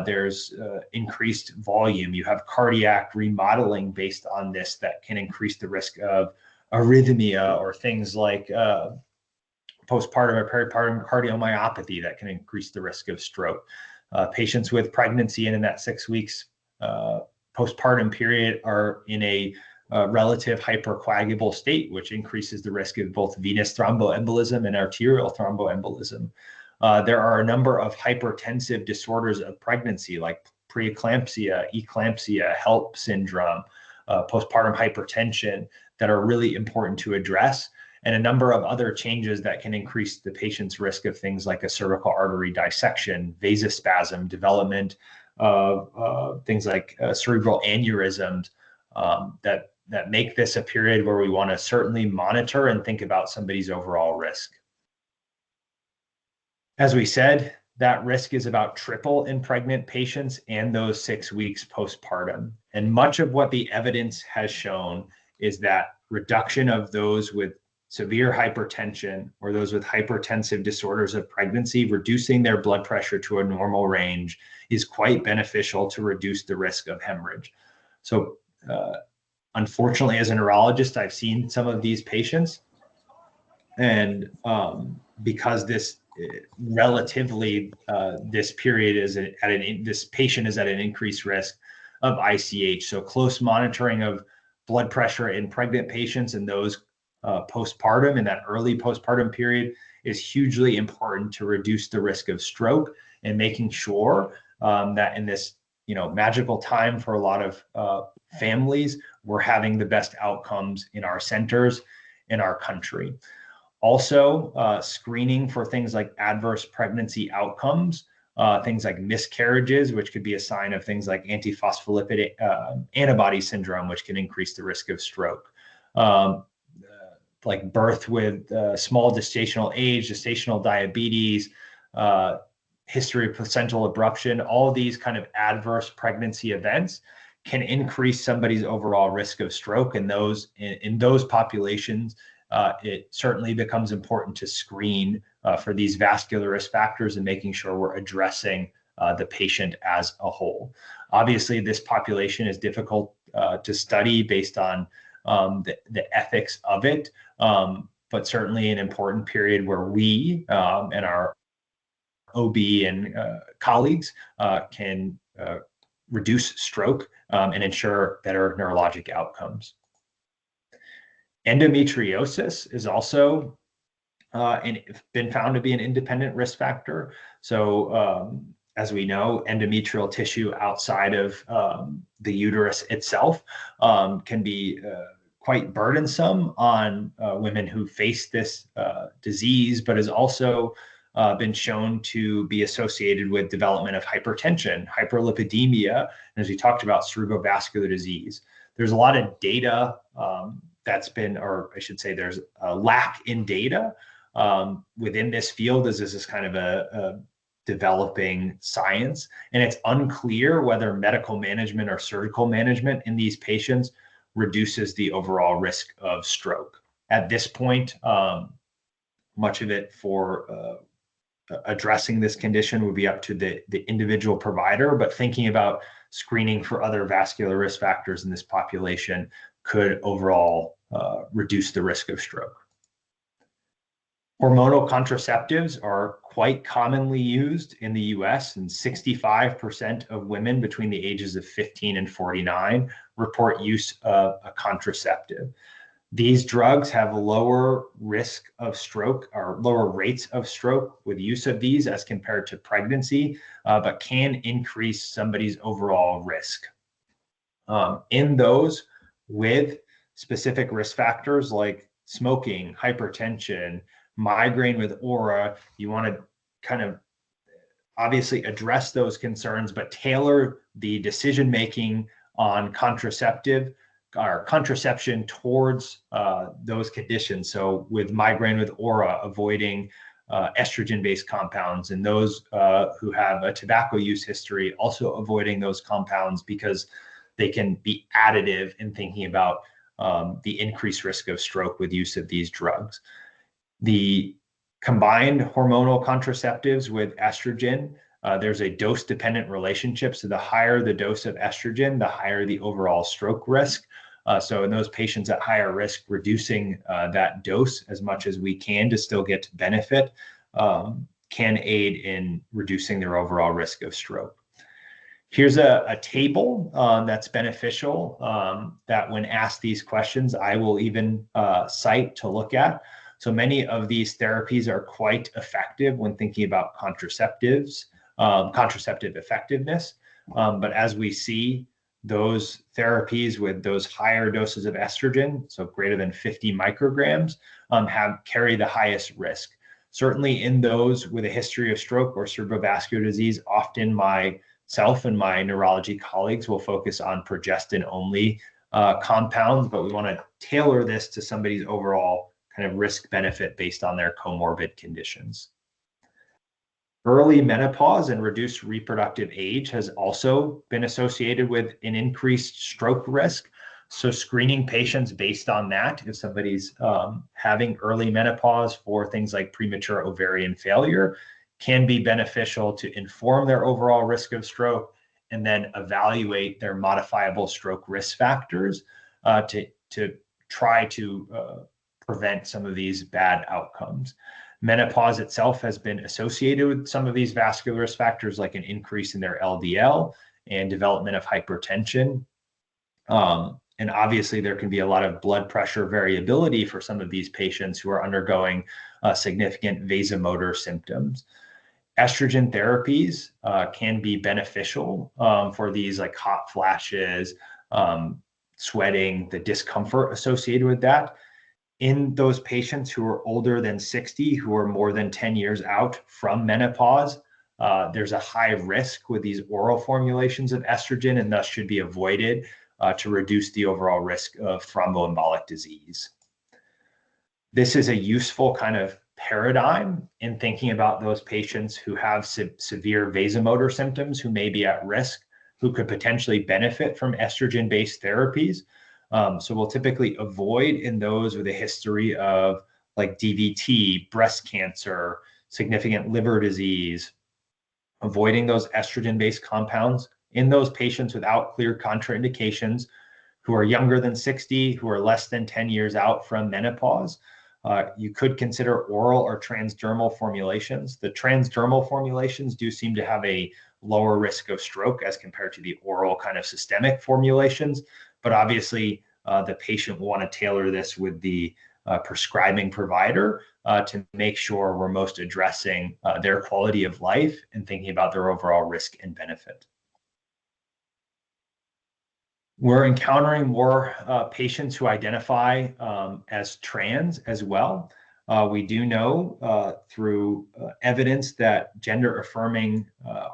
there's increased volume. You have cardiac remodeling based on this that can increase the risk of arrhythmia or things like postpartum or peripartum cardiomyopathy that can increase the risk of stroke. Patients with pregnancy and in that 6 weeks postpartum period are in a relative hypercoagulable state, which increases the risk of both venous thromboembolism and arterial thromboembolism. There are a number of hypertensive disorders of pregnancy, like preeclampsia, eclampsia, HELLP syndrome, postpartum hypertension, that are really important to address, and a number of other changes that can increase the patient's risk of things like a cervical artery dissection, vasospasm, development of things like cerebral aneurysms, that make this a period where we want to certainly monitor and think about somebody's overall risk. As we said, that risk is about triple in pregnant patients and those 6 weeks postpartum. And much of what the evidence has shown is that reduction of those with severe hypertension or those with hypertensive disorders of pregnancy, reducing their blood pressure to a normal range is quite beneficial to reduce the risk of hemorrhage. So unfortunately, as a neurologist, I've seen some of these patients, and because this relatively this period is this patient is at an increased risk of ICH. So close monitoring of blood pressure in pregnant patients and those postpartum, in that early postpartum period, is hugely important to reduce the risk of stroke, and making sure that in this magical time for a lot of families, we're having the best outcomes in our centers, in our country. Also, screening for things like adverse pregnancy outcomes, things like miscarriages, which could be a sign of things like antiphospholipid antibody syndrome, which can increase the risk of stroke. Like birth with small gestational age, gestational diabetes, history of placental abruption, all of these kind of adverse pregnancy events can increase somebody's overall risk of stroke. And in those populations, it certainly becomes important to screen for these vascular risk factors and making sure we're addressing the patient as a whole. Obviously, this population is difficult to study based on the ethics of it, but certainly an important period where we and our OB and colleagues can reduce stroke and ensure better neurologic outcomes. Endometriosis is also been found to be an independent risk factor. So as we know, endometrial tissue outside of the uterus itself can be quite burdensome on women who face this disease, but has also been shown to be associated with development of hypertension, hyperlipidemia, and as we talked about, cerebrovascular disease. There's a lot of data that's been, or I should say there's a lack in data within this field, as this is kind of a developing science, and it's unclear whether medical management or surgical management in these patients reduces the overall risk of stroke. At this point, much of it for addressing this condition would be up to the individual provider, but thinking about screening for other vascular risk factors in this population could overall reduce the risk of stroke. Hormonal contraceptives are quite commonly used in the US, and 65% of women between the ages of 15 and 49 report use of a contraceptive. These drugs have a lower risk of stroke, or lower rates of stroke with use of these as compared to pregnancy, but can increase somebody's overall risk. In those with specific risk factors like smoking, hypertension, migraine with aura, you want to kind of obviously address those concerns, but tailor the decision-making on contraception towards those conditions. So with migraine with aura, avoiding estrogen-based compounds, and those who have a tobacco use history, also avoiding those compounds because they can be additive in thinking about the increased risk of stroke with use of these drugs. The combined hormonal contraceptives with estrogen, there's a dose-dependent relationship. So the higher the dose of estrogen, the higher the overall stroke risk. So in those patients at higher risk, reducing that dose as much as we can to still get benefit can aid in reducing their overall risk of stroke. Here's a table that's beneficial that when asked these questions, I will even cite to look at. So many of these therapies are quite effective when thinking about contraceptive effectiveness. But as we see, those therapies with those higher doses of estrogen, so greater than 50 micrograms, carry the highest risk. Certainly in those with a history of stroke or cerebrovascular disease, often myself and my neurology colleagues will focus on progestin-only compounds, but we want to tailor this to somebody's overall kind of risk benefit based on their comorbid conditions. Early menopause and reduced reproductive age has also been associated with an increased stroke risk. So screening patients based on that, if somebody's having early menopause for things like premature ovarian failure, can be beneficial to inform their overall risk of stroke and then evaluate their modifiable stroke risk factors to try to prevent some of these bad outcomes. Menopause itself has been associated with some of these vascular risk factors, like an increase in their LDL and development of hypertension. And obviously, there can be a lot of blood pressure variability for some of these patients who are undergoing significant vasomotor symptoms. Estrogen therapies can be beneficial for these like hot flashes, sweating, the discomfort associated with that. In those patients who are older than 60, who are more than 10 years out from menopause, there's a high risk with these oral formulations of estrogen and thus should be avoided to reduce the overall risk of thromboembolic disease. This is a useful kind of paradigm in thinking about those patients who have severe vasomotor symptoms, who may be at risk, who could potentially benefit from estrogen-based therapies. So we'll typically avoid in those with a history of like DVT, breast cancer, significant liver disease, avoiding those estrogen-based compounds in those patients without clear contraindications, who are younger than 60, who are less than 10 years out from menopause. You could consider oral or transdermal formulations. The transdermal formulations do seem to have a lower risk of stroke as compared to the oral kind of systemic formulations. But obviously, the patient will want to tailor this with the prescribing provider to make sure we're most addressing their quality of life and thinking about their overall risk and benefit. We're encountering more patients who identify as trans as well. We do know through evidence that gender-affirming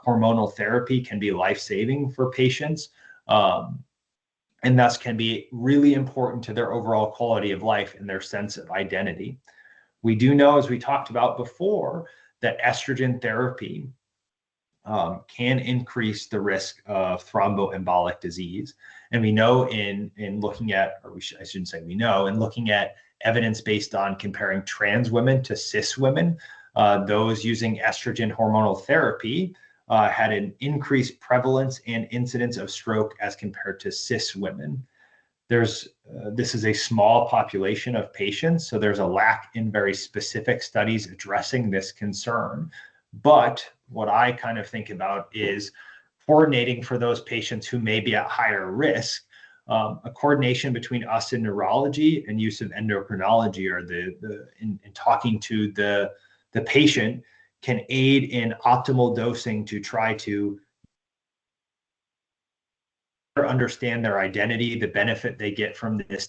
hormonal therapy can be life-saving for patients. And thus can be really important to their overall quality of life and their sense of identity. We do know, as we talked about before, that estrogen therapy can increase the risk of thromboembolic disease. And we know in looking at, I shouldn't say we know, in looking at evidence based on comparing trans women to cis women, those using estrogen hormonal therapy had an increased prevalence and incidence of stroke as compared to cis women. This is a small population of patients, so there's a lack in very specific studies addressing this concern. But what I kind of think about is coordinating for those patients who may be at higher risk. A coordination between us and neurology and use of endocrinology or in talking to the patient can aid in optimal dosing to try to understand their identity, the benefit they get from this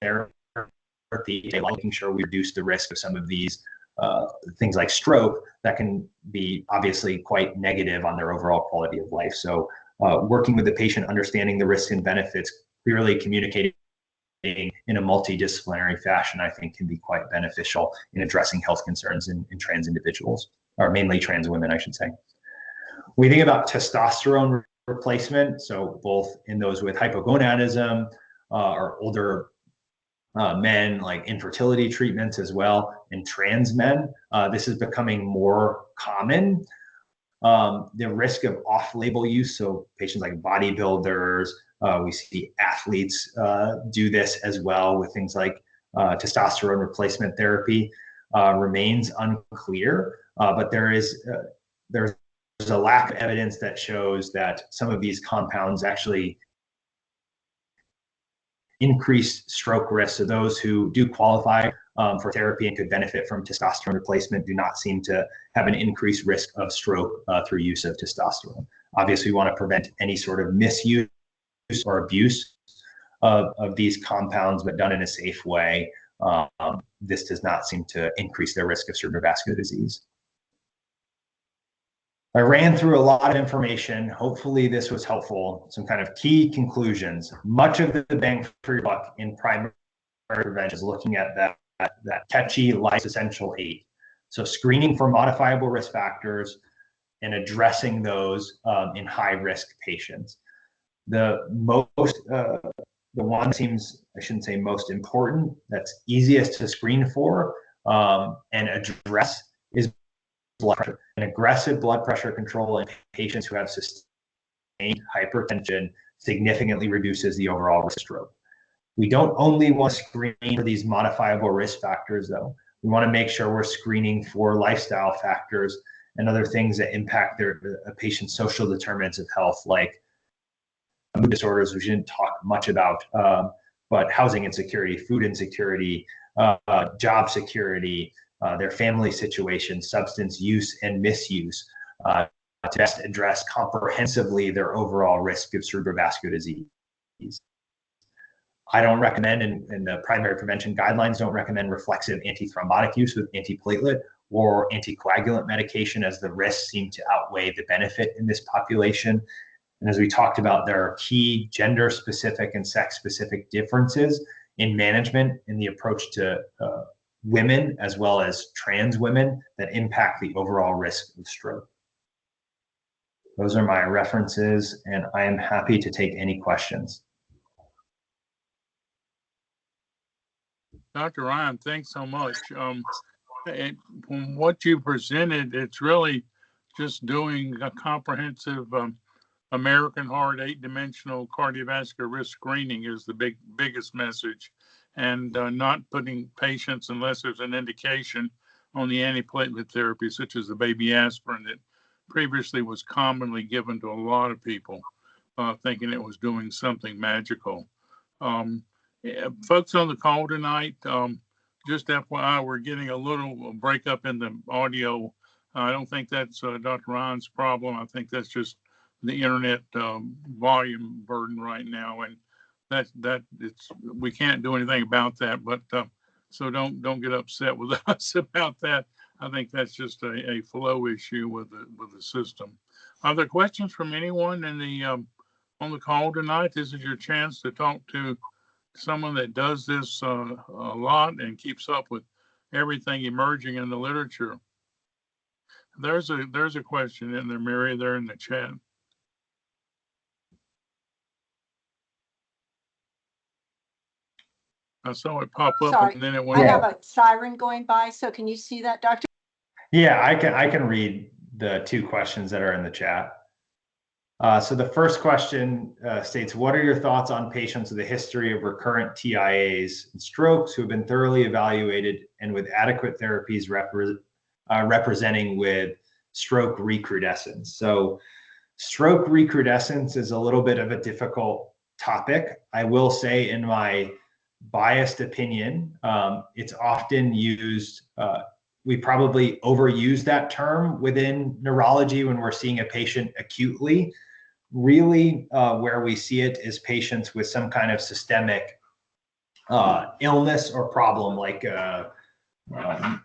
therapy, making sure we reduce the risk of some of these things like stroke that can be obviously quite negative on their overall quality of life. So working with the patient, understanding the risks and benefits, clearly communicating in a multidisciplinary fashion, I think can be quite beneficial in addressing health concerns in trans individuals, or mainly trans women, I should say. We think about testosterone replacement, so both in those with hypogonadism or older men, like infertility treatments as well, in trans men. This is becoming more common. The risk of off-label use, so patients like bodybuilders, we see athletes do this as well with things like testosterone replacement therapy, remains unclear, but there's a lack of evidence that shows that some of these compounds actually increase stroke risk. So those who do qualify for therapy and could benefit from testosterone replacement do not seem to have an increased risk of stroke through use of testosterone. Obviously, we want to prevent any sort of misuse or abuse of these compounds, but done in a safe way. This does not seem to increase their risk of cerebrovascular disease. I ran through a lot of information. Hopefully this was helpful. Some kind of key conclusions. Much of the bang for your buck in primary prevention is looking at that catchy life essential 8. So screening for modifiable risk factors and addressing those in high risk patients. The one that seems, I shouldn't say most important, that's easiest to screen for and address is blood pressure. An aggressive blood pressure control in patients who have sustained hypertension significantly reduces the overall risk of stroke. We don't only want to screen for these modifiable risk factors, though. We want to make sure we're screening for lifestyle factors and other things that impact a patient's social determinants of health, like mood disorders, which we didn't talk much about, but housing insecurity, food insecurity, job security, their family situation, substance use and misuse, to best address comprehensively their overall risk of cerebrovascular disease. I don't recommend, and the primary prevention guidelines don't recommend reflexive antithrombotic use with antiplatelet or anticoagulant medication, as the risks seem to outweigh the benefit in this population. And as we talked about, there are key gender-specific and sex-specific differences in management in the approach to women as well as trans women that impact the overall risk of stroke. Those are my references, and I am happy to take any questions. Dr. Ryan, thanks so much. From what you presented, it's really just doing a comprehensive American Heart 8-dimensional cardiovascular risk screening is the biggest message, and not putting patients, unless there's an indication, on the antiplatelet therapy, such as the baby aspirin that previously was commonly given to a lot of people, thinking it was doing something magical. Folks on the call tonight, just FYI, we're getting a little breakup in the audio. I don't think that's Dr. Ryan's problem. I think that's just the internet volume burden right now, and we can't do anything about that. But so don't get upset with us about that. I think that's just a flow issue with the system. Are there questions from anyone in the on the call tonight? This is your chance to talk to someone that does this a lot and keeps up with everything emerging in the literature. There's a question in there, Mary, there in the chat. I saw it pop up. Sorry, and then it went. I have a siren going by, so can you see that, Doctor? Yeah, I can read the 2 questions that are in the chat. So the first question states, what are your thoughts on patients with a history of recurrent TIAs and strokes who have been thoroughly evaluated and with adequate therapies representing with stroke recrudescence? So stroke recrudescence is a little bit of a difficult topic. I will say, in my biased opinion, it's often used, we probably overuse that term within neurology when we're seeing a patient acutely. Really, where we see it is patients with some kind of systemic illness or problem, like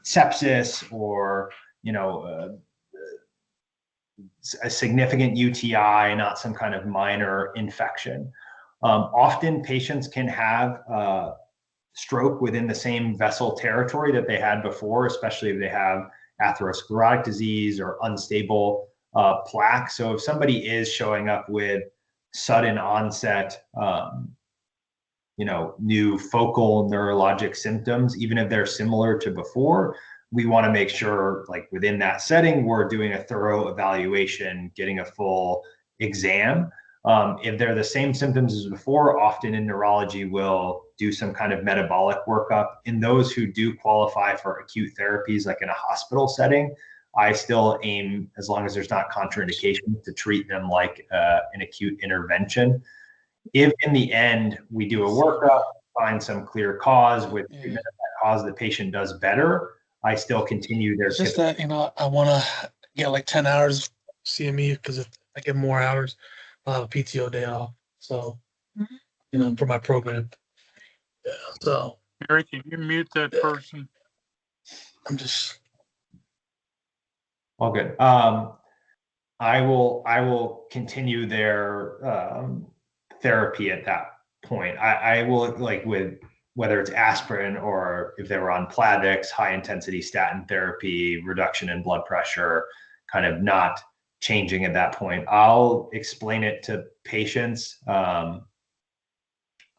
sepsis, or a significant UTI, not some kind of minor infection. Often patients can have stroke within the same vessel territory that they had before, especially if they have atherosclerotic disease or unstable plaque. So if somebody is showing up with sudden onset, new focal neurologic symptoms, even if they're similar to before, we want to make sure, like within that setting, we're doing a thorough evaluation, getting a full exam. If they're the same symptoms as before, often in neurology, we'll do some kind of metabolic workup. In those who do qualify for acute therapies, like in a hospital setting, I still aim, as long as there's not contraindication, to treat them like an acute intervention. If in the end we do a workup, find some clear cause with treatment of that cause, the patient does better, I still continue their It's just that, I want to get like 10 hours CME because if I get more hours, I'll have a PTO day off. So, for my program. Yeah. So, Mary, can you mute that person? I'm just. All good. I will continue their therapy at that point. I will, like, with whether it's aspirin or if they were on Plavix, high intensity statin therapy, reduction in blood pressure, kind of not changing at that point. I'll explain it to patients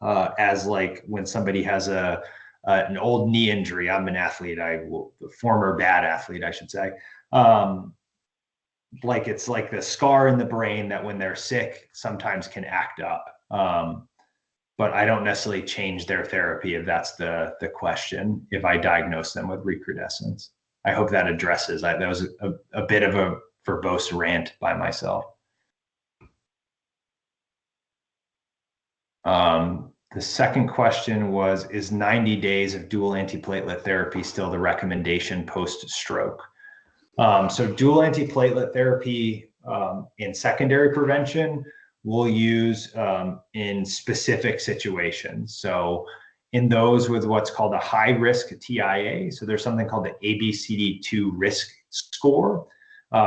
as like when somebody has an old knee injury. I'm an athlete. Former bad athlete, I should say. Like it's like the scar in the brain that when they're sick sometimes can act up. But I don't necessarily change their therapy if that's the question, if I diagnose them with recrudescence. I hope that addresses. That was a bit of a verbose rant by myself. The second question was, is 90 days of dual antiplatelet therapy still the recommendation post-stroke? So dual antiplatelet therapy in secondary prevention we'll use in specific situations. So in those with what's called a high risk TIA, so there's something called the ABCD2 risk score,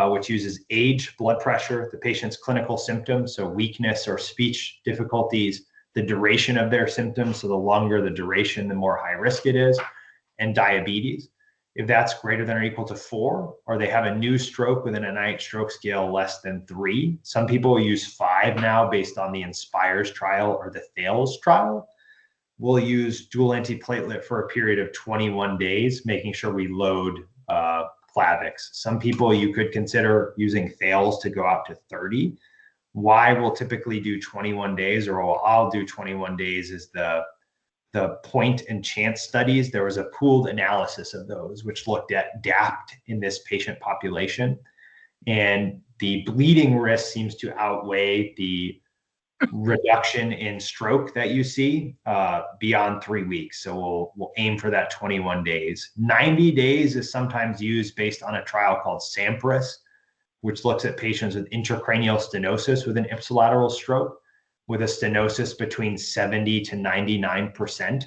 which uses age, blood pressure, the patient's clinical symptoms, so weakness or speech difficulties, the duration of their symptoms, so the longer the duration, the more high risk it is, and diabetes. If that's greater than or equal to 4, or they have a new stroke within a NIH stroke scale less than 3, some people use 5 now based on the INSPIRES trial or the THALES trial. We'll use dual antiplatelet for a period of 21 days, making sure we load Plavix. Some people you could consider using THALES to go out to 30. Why we'll typically do 21 days, or I'll do 21 days, is the point and chance studies. There was a pooled analysis of those, which looked at DAPT in this patient population. And the bleeding risk seems to outweigh the reduction in stroke that you see beyond 3 weeks. So we'll aim for that 21 days. 90 days is sometimes used based on a trial called SAMPRIS, which looks at patients with intracranial stenosis with an ipsilateral stroke, with a stenosis between 70 to 99%.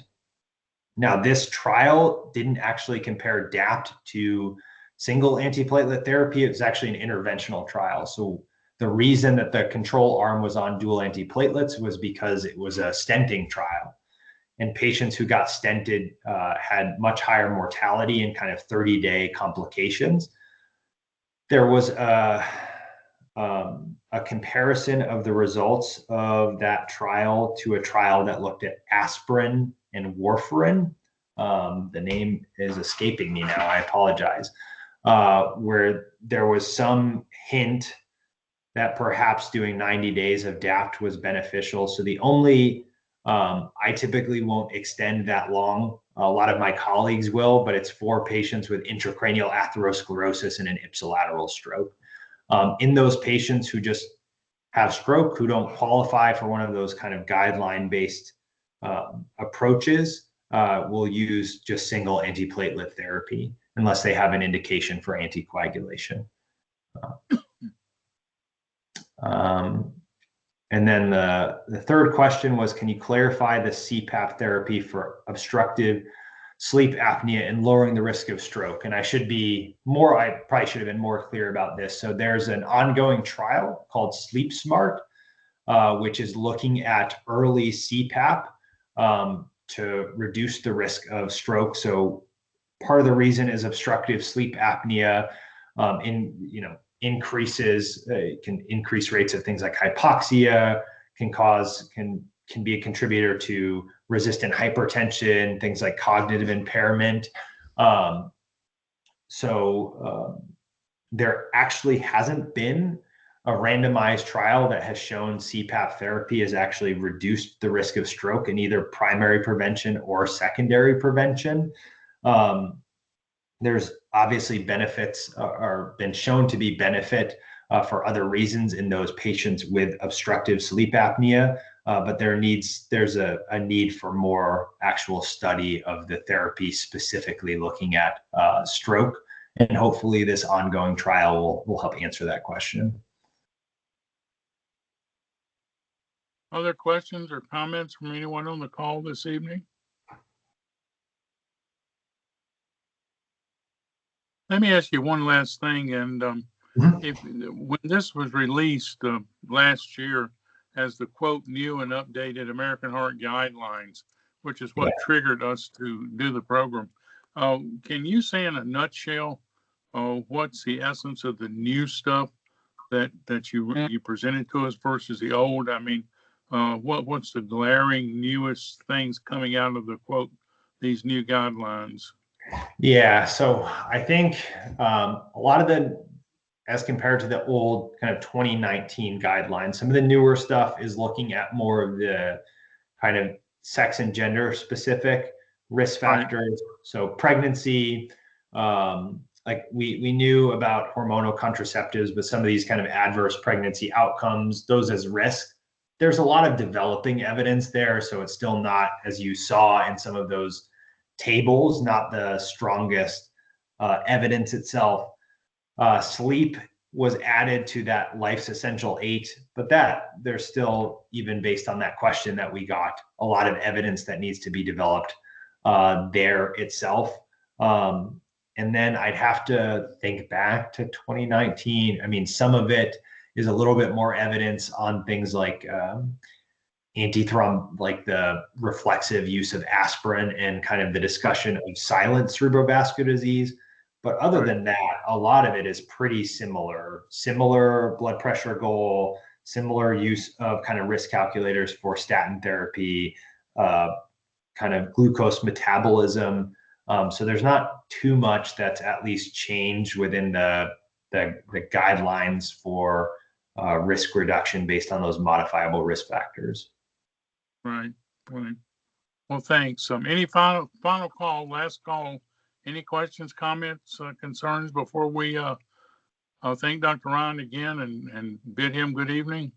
Now, this trial didn't actually compare DAPT to single antiplatelet therapy. It was actually an interventional trial. So the reason that the control arm was on dual antiplatelets was because it was a stenting trial. And patients who got stented had much higher mortality and kind of 30-day complications. There was a comparison of the results of that trial to a trial that looked at aspirin and warfarin. The name is escaping me now, I apologize, where there was some hint that perhaps doing 90 days of DAPT was beneficial. So the only, I typically won't extend that long. A lot of my colleagues will, but it's for patients with intracranial atherosclerosis and an ipsilateral stroke. In those patients who just have stroke, who don't qualify for one of those kind of guideline-based approaches, we'll use just single antiplatelet therapy unless they have an indication for anticoagulation. And then the third question was, can you clarify the CPAP therapy for obstructive sleep apnea and lowering the risk of stroke? And I probably should have been more clear about this. So there's an ongoing trial called Sleep Smart, which is looking at early CPAP to reduce the risk of stroke. So part of the reason is obstructive sleep apnea can increase rates of things like hypoxia, can be a contributor to resistant hypertension, things like cognitive impairment. There actually hasn't been a randomized trial that has shown CPAP therapy has actually reduced the risk of stroke in either primary prevention or secondary prevention. There's obviously benefits or been shown to be benefit for other reasons in those patients with obstructive sleep apnea. but there's a need for more actual study of the therapy specifically looking at stroke, and hopefully this ongoing trial will help answer that question. Other questions or comments from anyone on the call this evening? Let me ask you one last thing, and when this was released last year as the quote new and updated American Heart Guidelines, which is what triggered us to do the program, can you say in a nutshell what's the essence of the new stuff that you presented to us versus the old? I mean, what's the glaring newest things coming out of the quote these new guidelines? Yeah, so I think a lot of the, as compared to the old kind of 2019 guidelines, some of the newer stuff is looking at more of the kind of sex and gender specific risk factors. Right. So pregnancy, like we knew about hormonal contraceptives, but some of these kind of adverse pregnancy outcomes, those as risk, there's a lot of developing evidence there. So it's still not, as you saw in some of those tables, not the strongest evidence itself. Sleep was added to that life's essential 8, but that there's still, even based on that question that we got, a lot of evidence that needs to be developed there itself. And then I'd have to think back to 2019. I mean, some of it is a little bit more evidence on things like like the reflexive use of aspirin and kind of the discussion of silent cerebrovascular disease. But other than that, a lot of it is pretty similar blood pressure goal, similar use of kind of risk calculators for statin therapy, kind of glucose metabolism. So there's not too much that's at least changed within the guidelines for risk reduction based on those modifiable risk factors. Right. Well, thanks. Any final call, last call? Any questions, comments, concerns before we thank Dr. Ryan again and bid him good evening?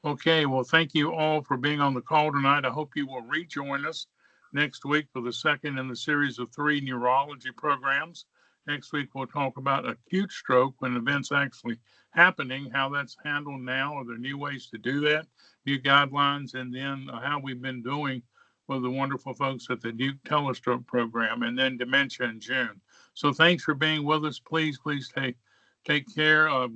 Okay, well, thank you all for being on the call tonight. I hope you will rejoin us next week for the second in the series of 3 neurology programs. Next week, we'll talk about acute stroke when events actually happening, how that's handled now, are there new ways to do that, new guidelines, and then how we've been doing with the wonderful folks at the Duke Telestroke program, and then dementia in June. So thanks for being with us. Please take care. Tell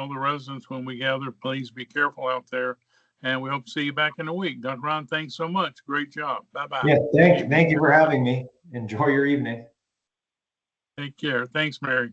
the residents when we gather, please be careful out there. And we hope to see you back in a week. Dr. Ron, thanks so much. Great job. Bye-bye. Yeah, thank you for having me. Enjoy your evening. Take care. Thanks, Mary.